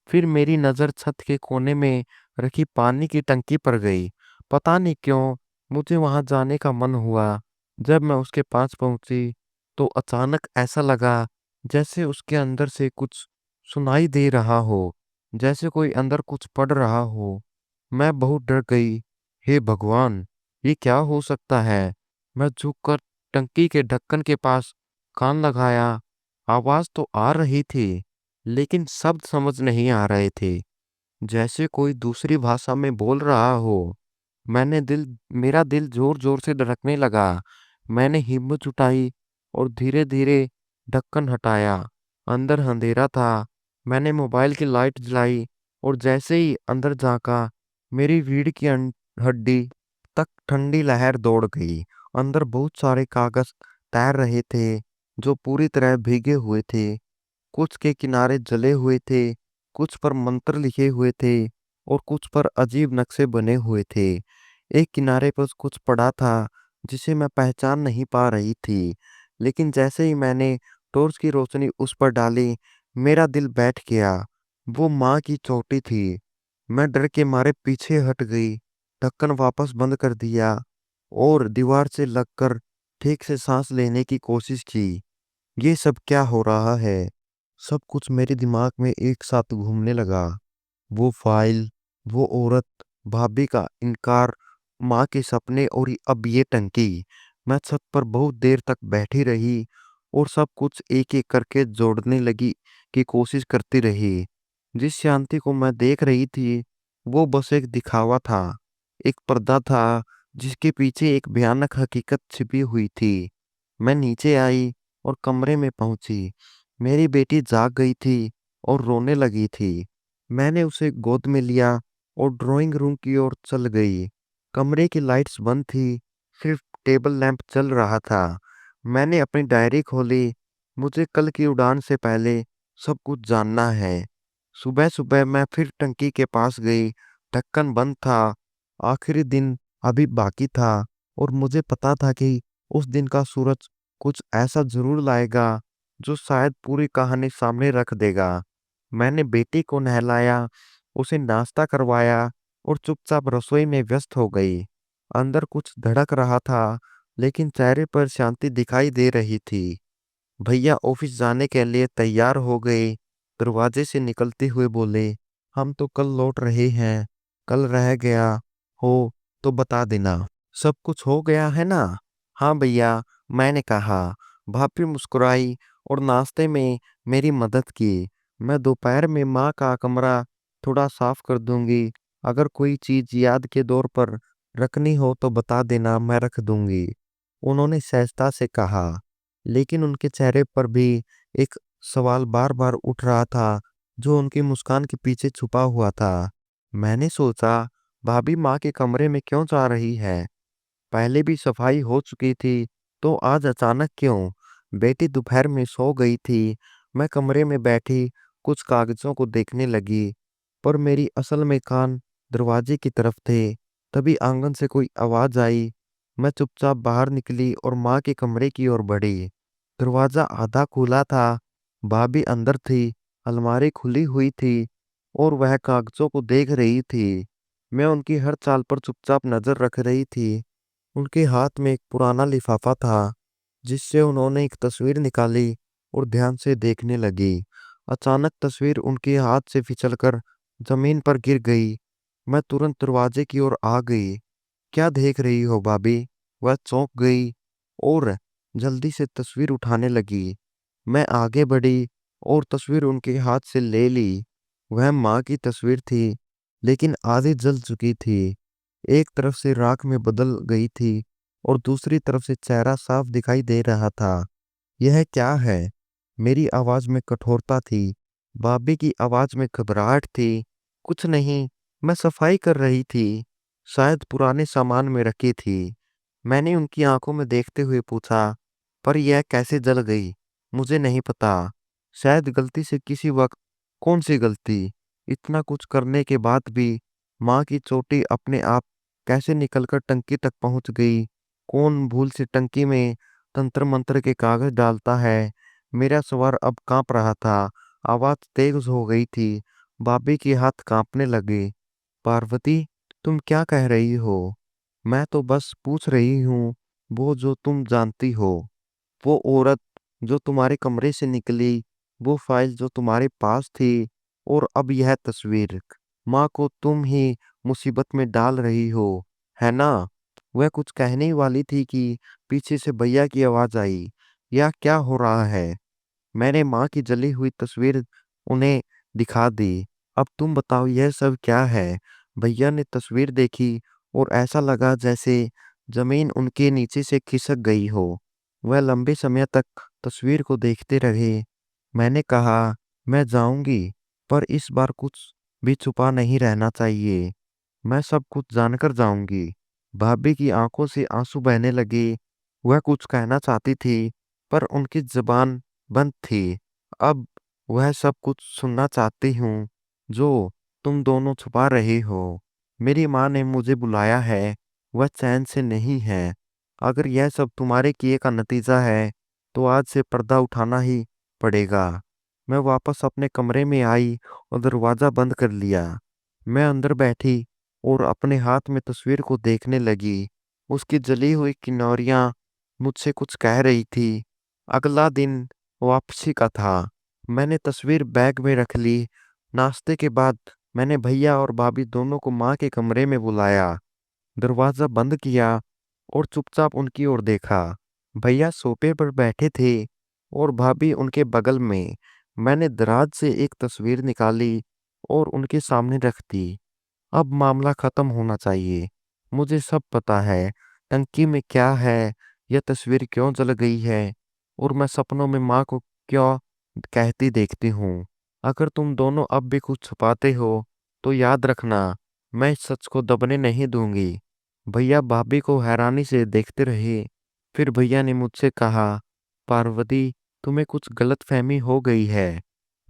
A: फिर मेरी नजर छत के कोने में रखी पानी की टंकी पर गई। पता नहीं क्यों मुझे वहां जाने का मन हुआ। जब मैं उसके पास पहुंची, तो अचानक ऐसा लगा जैसे उसके अंदर से कुछ सुनाई दे रहा हो, जैसे कोई अंदर कुछ पढ़ रहा हो। मैं बहुत डर गई। हे भगवान, ये क्या हो सकता है? मैं झुककर टंकी के ढक्कन के पास कान लगाया। आवाज तो आ रही थी, लेकिन शब्द समझ नहीं आ रहे थे, जैसे कोई दूसरी भाषा में बोल रहा हो। मेरा दिल जोर जोर से धड़कने लगा। मैंने हिम्मत जुटाई और धीरे धीरे ढक्कन हटाया। अंदर अंधेरा था। मैंने मोबाइल की लाइट जलाई और जैसे ही अंदर झांका, मेरी रीढ़ की हड्डी तक ठंडी लहर दौड़ गई। अंदर बहुत सारे कागज तैर रहे थे, जो पूरी तरह भीगे हुए थे। कुछ के किनारे जले हुए थे, कुछ पर मंत्र लिखे हुए थे और कुछ पर अजीब नक्शे बने हुए थे। एक किनारे पर कुछ पड़ा था जिसे मैं पहचान नहीं पा रही थी, लेकिन जैसे ही मैंने टॉर्च की रोशनी उस पर डाली, मेरा दिल बैठ गया। वो माँ की चोटी थी। मैं डर के मारे पीछे हट गई, ढक्कन वापस बंद कर दिया और दीवार से लगकर ठीक से सांस लेने की कोशिश की। ये सब क्या हो रहा है? सब कुछ मेरे दिमाग में एक साथ घूमने लगा। वो फाइल, वो औरत, भाभी का इनकार, माँ के सपने और अब ये टंकी। मैं छत पर बहुत देर तक बैठी रही और सब कुछ एक एक करके जोड़ने लगी की कोशिश करती रही। जिस शांति को मैं देख रही थी वो बस एक दिखावा था, एक पर्दा था जिसके पीछे एक भयानक हकीकत छिपी हुई थी। मैं नीचे आई और कमरे में पहुंची। मेरी बेटी जाग गई थी और रोने लगी थी। मैंने उसे गोद में लिया और ड्राइंग रूम की ओर चल गई। कमरे की लाइट्स बंद थी, सिर्फ टेबल लैंप चल रहा था। मैंने अपनी डायरी खोली। मुझे कल की उड़ान से पहले सब कुछ जानना है। सुबह सुबह मैं फिर टंकी के पास गई। ढक्कन बंद था। आखिरी दिन अभी बाकी था और मुझे पता था कि उस दिन का सूरज कुछ ऐसा जरूर लाएगा जो शायद पूरी कहानी सामने रख देगा। मैंने बेटी को नहलाया, उसे नाश्ता करवाया और चुपचाप रसोई में व्यस्त हो गई। अंदर कुछ धड़क रहा था, लेकिन चेहरे पर शांति दिखाई दे रही थी। भैया ऑफिस जाने के लिए तैयार हो गए। दरवाजे से निकलते हुए बोले, हम तो कल लौट रहे हैं। कल रह गया हो तो बता देना। सब कुछ हो गया है ना? हाँ भैया, मैंने कहा। भाभी मुस्कुराई और नाश्ते में मेरी मदद की। मैं दोपहर में माँ का कमरा थोड़ा साफ कर दूंगी। अगर कोई चीज याद के दौर पर रखनी हो तो बता देना, मैं रख दूंगी, उन्होंने सहजता से कहा। लेकिन उनके चेहरे पर भी एक सवाल बार बार उठ रहा था जो उनकी मुस्कान के पीछे छुपा हुआ था। मैंने सोचा, भाभी माँ के कमरे में क्यों जा रही है? पहले भी सफाई हो चुकी थी, तो आज अचानक क्यों? बेटी दोपहर में सो गई थी। मैं कमरे में बैठी कुछ कागजों को देखने लगी, पर मेरी असल में कान दरवाजे की तरफ थे। तभी आंगन से कोई आवाज आई। मैं चुपचाप बाहर निकली और माँ के कमरे की ओर बढ़ी। दरवाजा आधा खुला था। भाभी अंदर थी। अलमारी खुली हुई थी और वह कागजों को देख रही थी। मैं उनकी हर चाल पर चुपचाप नजर रख रही थी। उनके हाथ में एक पुराना लिफाफा था जिससे उन्होंने एक तस्वीर निकाली और ध्यान से देखने लगी। अचानक तस्वीर उनके हाथ से फिसलकर जमीन पर गिर गई। मैं तुरंत दरवाजे की ओर आ गई। क्या देख रही हो भाभी? वह चौंक गई और जल्दी से तस्वीर उठाने लगी। मैं आगे बढ़ी और तस्वीर उनके हाथ से ले ली। वह माँ की तस्वीर थी, लेकिन आधी जल चुकी थी। एक तरफ से राख में बदल गई थी और दूसरी तरफ से चेहरा साफ दिखाई दे रहा था। यह क्या है? मेरी आवाज में कठोरता थी। भाभी की आवाज में घबराहट थी। कुछ नहीं, मैं सफाई कर रही थी, शायद पुराने सामान में रखी थी। मैंने उनकी आंखों में देखते हुए पूछा, पर यह कैसे जल गई? मुझे नहीं पता। शायद गलती से किसी वक्त। कौन सी गलती? इतना कुछ करने के बाद भी माँ की चोटी अपने आप कैसे निकलकर टंकी तक पहुंच गई? कौन भूल से टंकी में तंत्र मंत्र के कागज डालता है? मेरा सवार अब कांप रहा था। आवाज तेज हो गई थी। भाभी के हाथ कांपने लगे। पार्वती, तुम क्या कह रही हो? मैं तो बस पूछ रही हूँ। वो जो तुम जानती हो, वो औरत जो तुम्हारे कमरे से निकली, वो फाइल जो तुम्हारे पास थी, और अब यह तस्वीर। माँ को तुम ही मुसीबत में डाल रही हो, है ना? वह कुछ कहने ही वाली थी कि पीछे से भैया की आवाज आई। यह क्या हो रहा है? मैंने माँ की जली हुई तस्वीर उन्हें दिखा दी। अब तुम बताओ, यह सब क्या है? भैया ने तस्वीर देखी और ऐसा लगा जैसे जमीन उनके नीचे से खिसक गई हो। वह लंबे समय तक तस्वीर को देखते रहे। मैंने कहा, मैं जाऊंगी, पर इस बार कुछ भी छुपा नहीं रहना चाहिए। मैं सब कुछ जानकर जाऊंगी। भाभी की आंखों से आंसू बहने लगे। वह कुछ कहना चाहती थी, पर उनकी जबान बंद थी। अब वह सब कुछ सुनना चाहती हूँ जो तुम दोनों छुपा रहे हो। मेरी माँ ने मुझे बुलाया है, वह चैन से नहीं है। अगर यह सब तुम्हारे किए का नतीजा है तो आज से पर्दा उठाना ही पड़ेगा। मैं वापस अपने कमरे में आई और दरवाजा बंद कर लिया। मैं अंदर बैठी और अपने हाथ में तस्वीर को देखने लगी। उसकी जली हुई किनारियां मुझसे कुछ कह रही थी। अगला दिन वापसी का था। मैंने तस्वीर बैग में रख ली। नाश्ते के बाद मैंने भैया और भाभी दोनों को माँ के कमरे में बुलाया, दरवाजा बंद किया और चुपचाप उनकी ओर देखा। भैया सोफे पर बैठे थे और भाभी उनके बगल में। मैंने दराज से एक तस्वीर निकाली और उनके सामने रख दी। अब मामला खत्म होना चाहिए। मुझे सब पता है, टंकी में क्या है, यह तस्वीर क्यों जल गई है और मैं सपनों में माँ को क्यों कहती देखती हूँ। अगर तुम दोनों अब भी कुछ छुपाते हो तो याद रखना, मैं इस सच को दबने नहीं दूंगी। भैया भाभी को हैरानी से देखते रहे। फिर भैया ने मुझसे कहा, पार्वती, तुम्हें कुछ गलतफहमी हो गई है।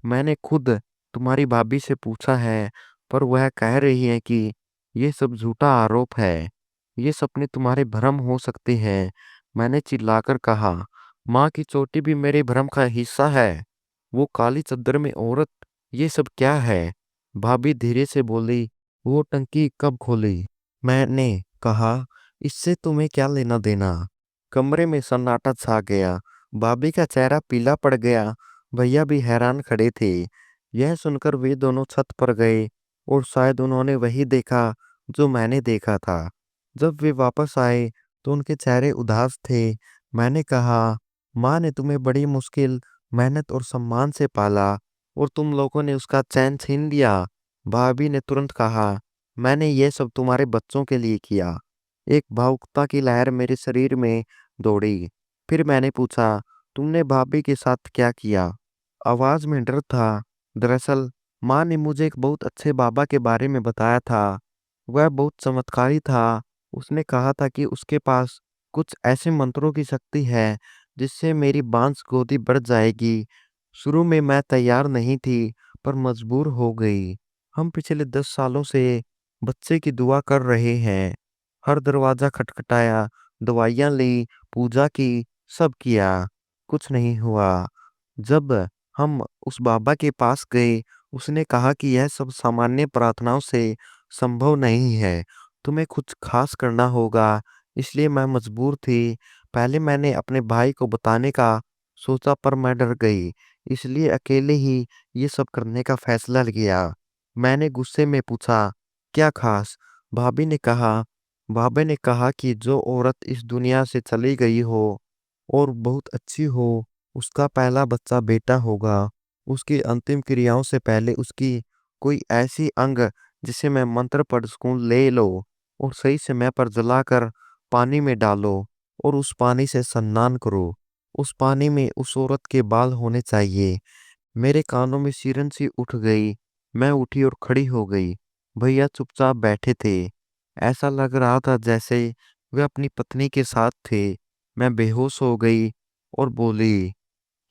A: मैंने खुद तुम्हारी भाभी से पूछा है, पर वह कह रही है कि ये सब झूठा आरोप है। ये सपने तुम्हारे भ्रम हो सकते हैं। मैंने चिल्लाकर कहा, माँ की चोटी भी मेरे भ्रम का हिस्सा है। वो काली चद्दर में औरत, ये सब क्या है? भाभी धीरे से बोली, वो टंकी कब खोली? मैंने कहा, इससे तुम्हें क्या लेना देना? कमरे में सन्नाटा छा गया। भाभी का चेहरा पीला पड़ गया। भैया भी हैरान खड़े थे। यह सुनकर वे दोनों छत पर गए और शायद उन्होंने वही देखा जो मैंने देखा था। जब वे वापस आए तो उनके चेहरे उदास थे। मैंने कहा, माँ ने तुम्हें बड़ी मुश्किल, मेहनत और सम्मान से पाला और तुम लोगों ने उसका चैन छीन लिया। भाभी ने तुरंत कहा, मैंने ये सब तुम्हारे बच्चों के लिए किया। एक भावुकता की लहर मेरे शरीर में दौड़ी। फिर मैंने पूछा, तुमने भाभी के साथ क्या किया? आवाज में डर था। दरअसल माँ ने मुझे एक बहुत अच्छे बाबा के बारे में बताया था। वह बहुत चमत्कारी था। उसने कहा था कि उसके पास कुछ ऐसे मंत्रों की शक्ति है जिससे मेरी बांस गोदी बढ़ जाएगी। शुरू में मैं तैयार नहीं थी, पर मजबूर हो गई। हम पिछले 10 सालों से बच्चे की दुआ कर रहे हैं। हर दरवाजा खटखटाया, दवाइयाँ ली, पूजा की, सब किया, कुछ नहीं हुआ। जब हम उस बाबा के पास गए, उसने कहा कि यह सब सामान्य प्रार्थनाओं से संभव नहीं है, तुम्हें कुछ खास करना होगा। इसलिए मैं मजबूर थी। पहले मैंने अपने भाई को बताने का सोचा, पर मैं डर गई। इसलिए अकेले ही ये सब करने का फैसला लिया। मैंने गुस्से में पूछा, क्या खास? भाभी ने कहा भाभी ने कहा कि जो औरत इस दुनिया से चली गई हो और बहुत अच्छी हो, उसका पहला बच्चा बेटा होगा। उसकी अंतिम क्रियाओं से पहले उसकी कोई ऐसी अंग जिसे मैं मंत्र पढ़ सकूं ले लो और सही समय पर जलाकर पानी में डालो और उस पानी से स्नान करो। उस पानी में उस औरत के बाल होने चाहिए। मेरे कानों में सिरन सी उठ गई। मैं उठी और खड़ी हो गई। भैया चुपचाप बैठे थे। ऐसा लग रहा था जैसे वे अपनी पत्नी के साथ थे। मैं बेहोश हो गई और बोली,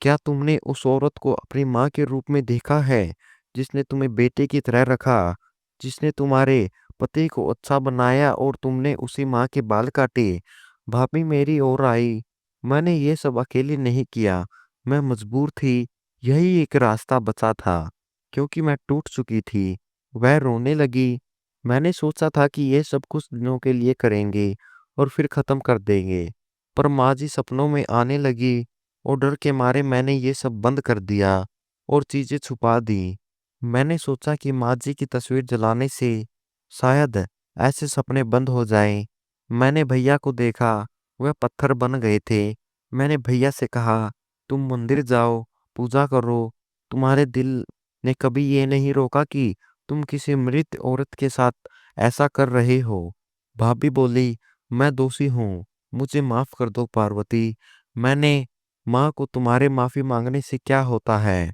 A: क्या तुमने उस औरत को अपनी माँ के रूप में देखा है, जिसने तुम्हें बेटे की तरह रखा, जिसने तुम्हारे पति को अच्छा बनाया और तुमने उसी माँ के बाल काटे? भाभी मेरी ओर आई। मैंने ये सब अकेले नहीं किया, मैं मजबूर थी। यही एक रास्ता बचा था, क्योंकि मैं टूट चुकी थी। वह रोने लगी। मैंने सोचा था कि ये सब कुछ दिनों के लिए करेंगे और फिर खत्म कर देंगे, पर माँ जी सपनों में आने लगी और डर के मारे मैंने ये सब बंद कर दिया और चीजें छुपा दी। मैंने सोचा कि माँ जी की तस्वीर जलाने से शायद ऐसे सपने बंद हो जाएं। मैंने भैया को देखा, वह पत्थर बन गए थे। मैंने भैया से कहा, तुम मंदिर जाओ, पूजा करो। तुम्हारे दिल ने कभी ये नहीं रोका कि तुम किसी मृत औरत के साथ ऐसा कर रहे हो? भाभी बोली, मैं दोषी हूँ, मुझे माफ कर दो पार्वती। मैंने माँ को तुम्हारे माफी मांगने से क्या होता है?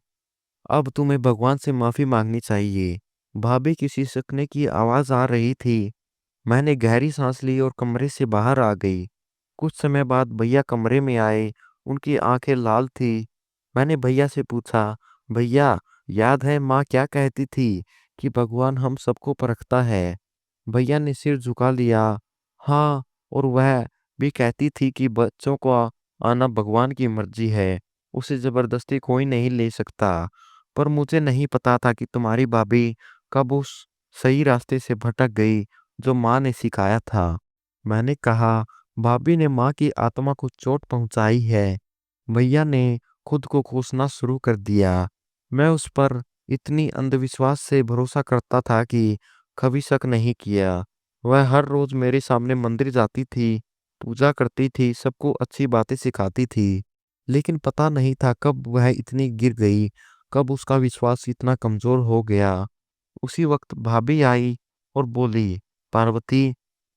A: अब तुम्हें भगवान से माफी मांगनी चाहिए। भाभी की सिसकने की आवाज आ रही थी। मैंने गहरी सांस ली और कमरे से बाहर आ गई। कुछ समय बाद भैया कमरे में आए। उनकी आंखें लाल थी। मैंने भैया से पूछा, भैया, याद है माँ क्या कहती थी कि भगवान हम सबको परखता है? भैया ने सिर झुका लिया। हाँ, और वह भी कहती थी कि बच्चों को आना भगवान की मर्जी है, उसे जबरदस्ती कोई नहीं ले सकता। पर मुझे नहीं पता था कि तुम्हारी भाभी कब उस सही रास्ते से भटक गई जो माँ ने सिखाया था। मैंने कहा, भाभी ने माँ की आत्मा को चोट पहुंचाई है। भैया ने खुद को कोसना शुरू कर दिया। मैं उस पर इतनी अंधविश्वास से भरोसा करता था कि कभी शक नहीं किया। वह हर रोज मेरे सामने मंदिर जाती थी, पूजा करती थी, सबको अच्छी बातें सिखाती थी। लेकिन पता नहीं था कब वह इतनी गिर गई, कब उसका विश्वास इतना कमजोर हो गया। उसी वक्त भाभी आई और बोली, पार्वती,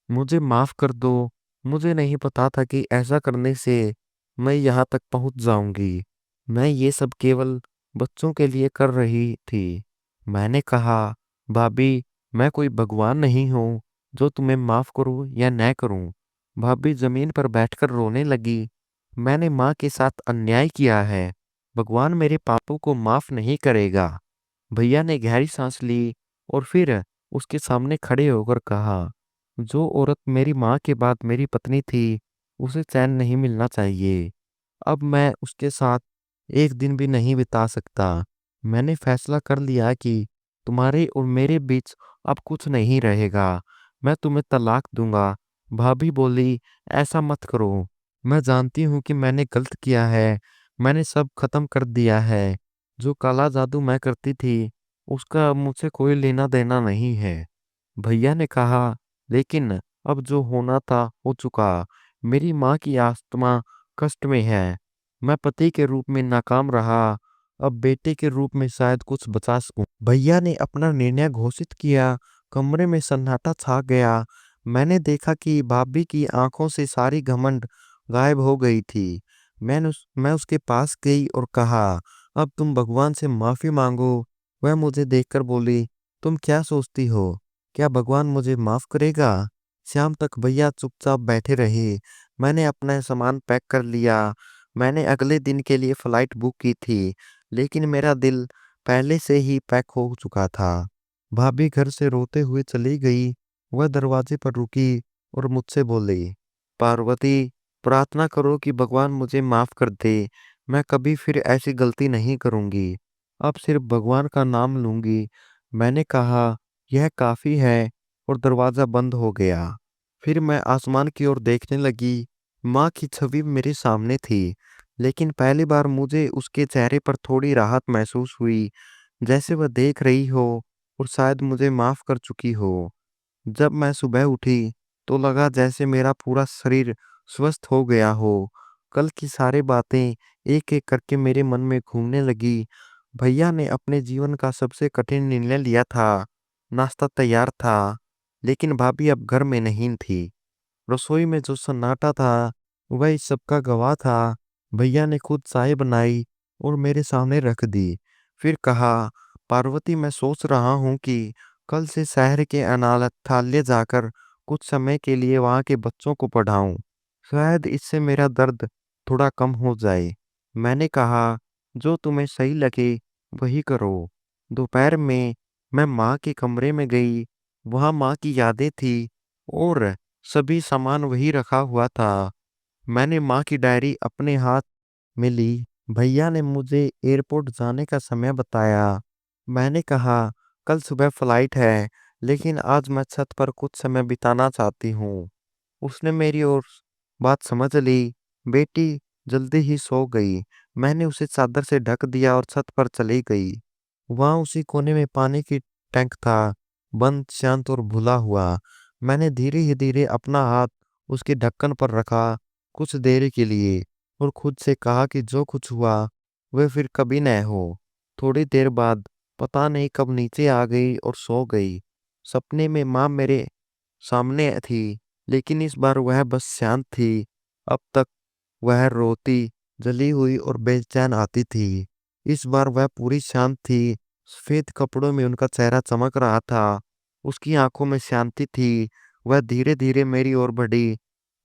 A: मुझे माफ कर दो। मुझे नहीं पता था कि ऐसा करने से मैं यहाँ तक पहुँच जाऊंगी। मैं ये सब केवल बच्चों के लिए कर रही थी। मैंने कहा, भाभी, मैं कोई भगवान नहीं हूँ जो तुम्हें माफ करूँ या न करूँ। भाभी जमीन पर बैठकर रोने लगी। मैंने माँ के साथ अन्याय किया है। भगवान मेरे पापों को माफ नहीं करेगा। भैया ने गहरी सांस ली और फिर उसके सामने खड़े होकर कहा, जो औरत मेरी माँ के बाद मेरी पत्नी थी, उसे चैन नहीं मिलना चाहिए। अब मैं उसके साथ एक दिन भी नहीं बिता सकता। मैंने फैसला कर लिया कि तुम्हारे और मेरे बीच अब कुछ नहीं रहेगा। मैं तुम्हें तलाक दूंगा। भाभी बोली, ऐसा मत करो। मैं जानती हूँ कि मैंने गलत किया है। मैंने सब खत्म कर दिया है। जो काला जादू मैं करती थी, उसका अब मुझसे कोई लेना देना नहीं है। भैया ने कहा, लेकिन अब जो होना था हो चुका। मेरी माँ की आत्मा कष्ट में है। मैं पति के रूप में नाकाम रहा। अब बेटे के रूप में शायद कुछ बचा सकूं। भैया ने अपना निर्णय घोषित किया। कमरे में सन्नाटा छा गया। मैंने देखा कि भाभी की आंखों से सारी घमंड गायब हो गई थी। मैं उसके पास गई और कहा, अब तुम भगवान से माफी मांगो। वह मुझे देखकर बोली, तुम क्या सोचती हो? क्या भगवान मुझे माफ करेगा? शाम तक भैया चुपचाप बैठे रहे। मैंने अपना सामान पैक कर लिया। मैंने अगले दिन के लिए फ्लाइट बुक की थी, लेकिन मेरा दिल पहले से ही पैक हो चुका था। भाभी घर से रोते हुए चली गई। वह दरवाजे पर रुकी और मुझसे बोली, पार्वती, प्रार्थना करो कि भगवान मुझे माफ कर दे। मैं कभी फिर ऐसी गलती नहीं करूंगी। अब सिर्फ भगवान का नाम लूंगी। मैंने कहा, यह काफी है, और दरवाजा बंद हो गया। फिर मैं आसमान की ओर देखने लगी। माँ की छवि मेरे सामने थी, लेकिन पहली बार मुझे उसके चेहरे पर थोड़ी राहत महसूस हुई, जैसे वह देख रही हो और शायद मुझे माफ कर चुकी हो। जब मैं सुबह उठी तो लगा जैसे मेरा पूरा शरीर स्वस्थ हो गया हो। कल की सारी बातें एक एक करके मेरे मन में घूमने लगी। भैया ने अपने जीवन का सबसे कठिन निर्णय लिया था। नाश्ता तैयार था, लेकिन भाभी अब घर में नहीं थी। रसोई में जो सन्नाटा था, वह इस सब का गवाह था। भैया ने खुद चाय बनाई और मेरे सामने रख दी। फिर कहा, पार्वती, मैं सोच रहा हूँ कि कल से शहर के अनाथालय जाकर कुछ समय के लिए वहाँ के बच्चों को पढ़ाऊं। शायद इससे मेरा दर्द थोड़ा कम हो जाए। मैंने कहा, जो तुम्हें सही लगे वही करो। दोपहर में मैं माँ के कमरे में गई। वहाँ माँ की यादें थी और सभी सामान वही रखा हुआ था। मैंने माँ की डायरी अपने हाथ में ली। भैया ने मुझे एयरपोर्ट जाने का समय बताया। मैंने कहा, कल सुबह फ्लाइट है, लेकिन आज मैं छत पर कुछ समय बिताना चाहती हूँ। उसने मेरी ओर बात समझ ली। बेटी जल्दी ही सो गई। मैंने उसे चादर से ढक दिया और छत पर चली गई। वहां उसी कोने में पानी की टैंक था, बंद, शांत और भुला हुआ। मैंने धीरे ही धीरे अपना हाथ उसके ढक्कन पर रखा कुछ देर के लिए, और खुद से कहा कि जो कुछ हुआ वह फिर कभी न हो। थोड़ी देर बाद पता नहीं कब नीचे आ गई और सो गई। सपने में माँ मेरे सामने थी, लेकिन इस बार वह बस शांत थी। अब तक वह रोती, जली हुई और बेचैन आती थी। इस बार वह पूरी शांत थी। सफेद कपड़ों में उनका चेहरा चमक रहा था। उसकी आंखों में शांति थी। वह धीरे धीरे मेरी ओर बढ़ी।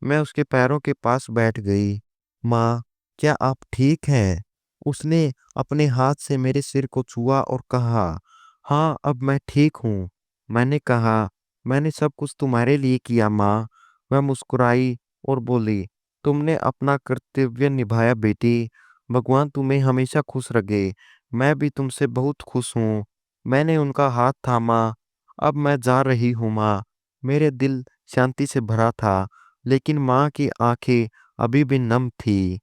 A: मैं उसके पैरों के पास बैठ गई। माँ, क्या आप ठीक हैं? उसने अपने हाथ से मेरे सिर को छुआ और कहा, हाँ, अब मैं ठीक हूँ। मैंने कहा, मैंने सब कुछ तुम्हारे लिए किया माँ। वह मुस्कुराई और बोली, तुमने अपना कर्तव्य निभाया बेटी। भगवान तुम्हें हमेशा खुश रखे। मैं भी तुमसे बहुत खुश हूँ। मैंने उनका हाथ थामा। अब मैं जा रही हूँ माँ। मेरे दिल शांति से भरा था, लेकिन माँ की आंखें अभी भी नम थी।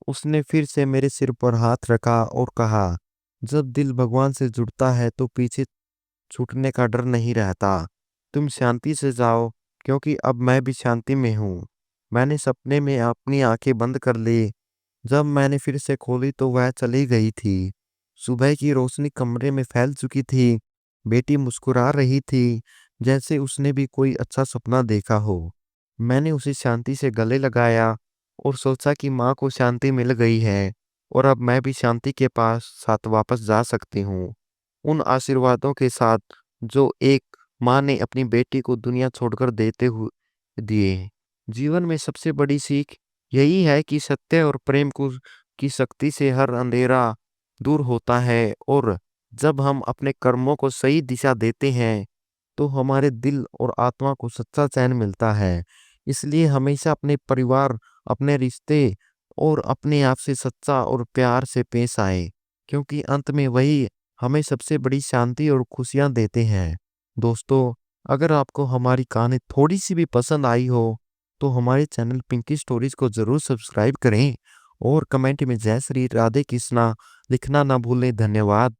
A: उसने फिर से मेरे सिर पर हाथ रखा और कहा, जब दिल भगवान से जुड़ता है तो पीछे छूटने का डर नहीं रहता। तुम शांति से जाओ, क्योंकि अब मैं भी शांति में हूँ। मैंने सपने में अपनी आंखें बंद कर ली। जब मैंने फिर से खोली तो वह चली गई थी। सुबह की रोशनी कमरे में फैल चुकी थी। बेटी मुस्कुरा रही थी, जैसे उसने भी कोई अच्छा सपना देखा हो। मैंने उसे शांति से गले लगाया और सोचा कि माँ को शांति मिल गई है और अब मैं भी शांति के पास साथ वापस जा सकती हूँ। उन आशीर्वादों के साथ जो एक माँ ने अपनी बेटी को दुनिया छोड़कर देते हुए दिए। जीवन में सबसे बड़ी सीख यही है कि सत्य और प्रेम को की शक्ति से हर अंधेरा दूर होता है, और जब हम अपने कर्मों को सही दिशा देते हैं तो हमारे दिल और आत्मा को सच्चा चैन मिलता है। इसलिए हमेशा अपने परिवार, अपने रिश्ते और अपने आप से सच्चा और प्यार से पेश आए, क्योंकि अंत में वही हमें सबसे बड़ी शांति और खुशियाँ देते हैं। दोस्तों, अगर आपको हमारी कहानी थोड़ी सी भी पसंद आई हो तो हमारे चैनल पिंकी स्टोरीज को ज़रूर सब्सक्राइब करें और कमेंट में जय श्री राधे कृष्णा लिखना ना भूलें। धन्यवाद।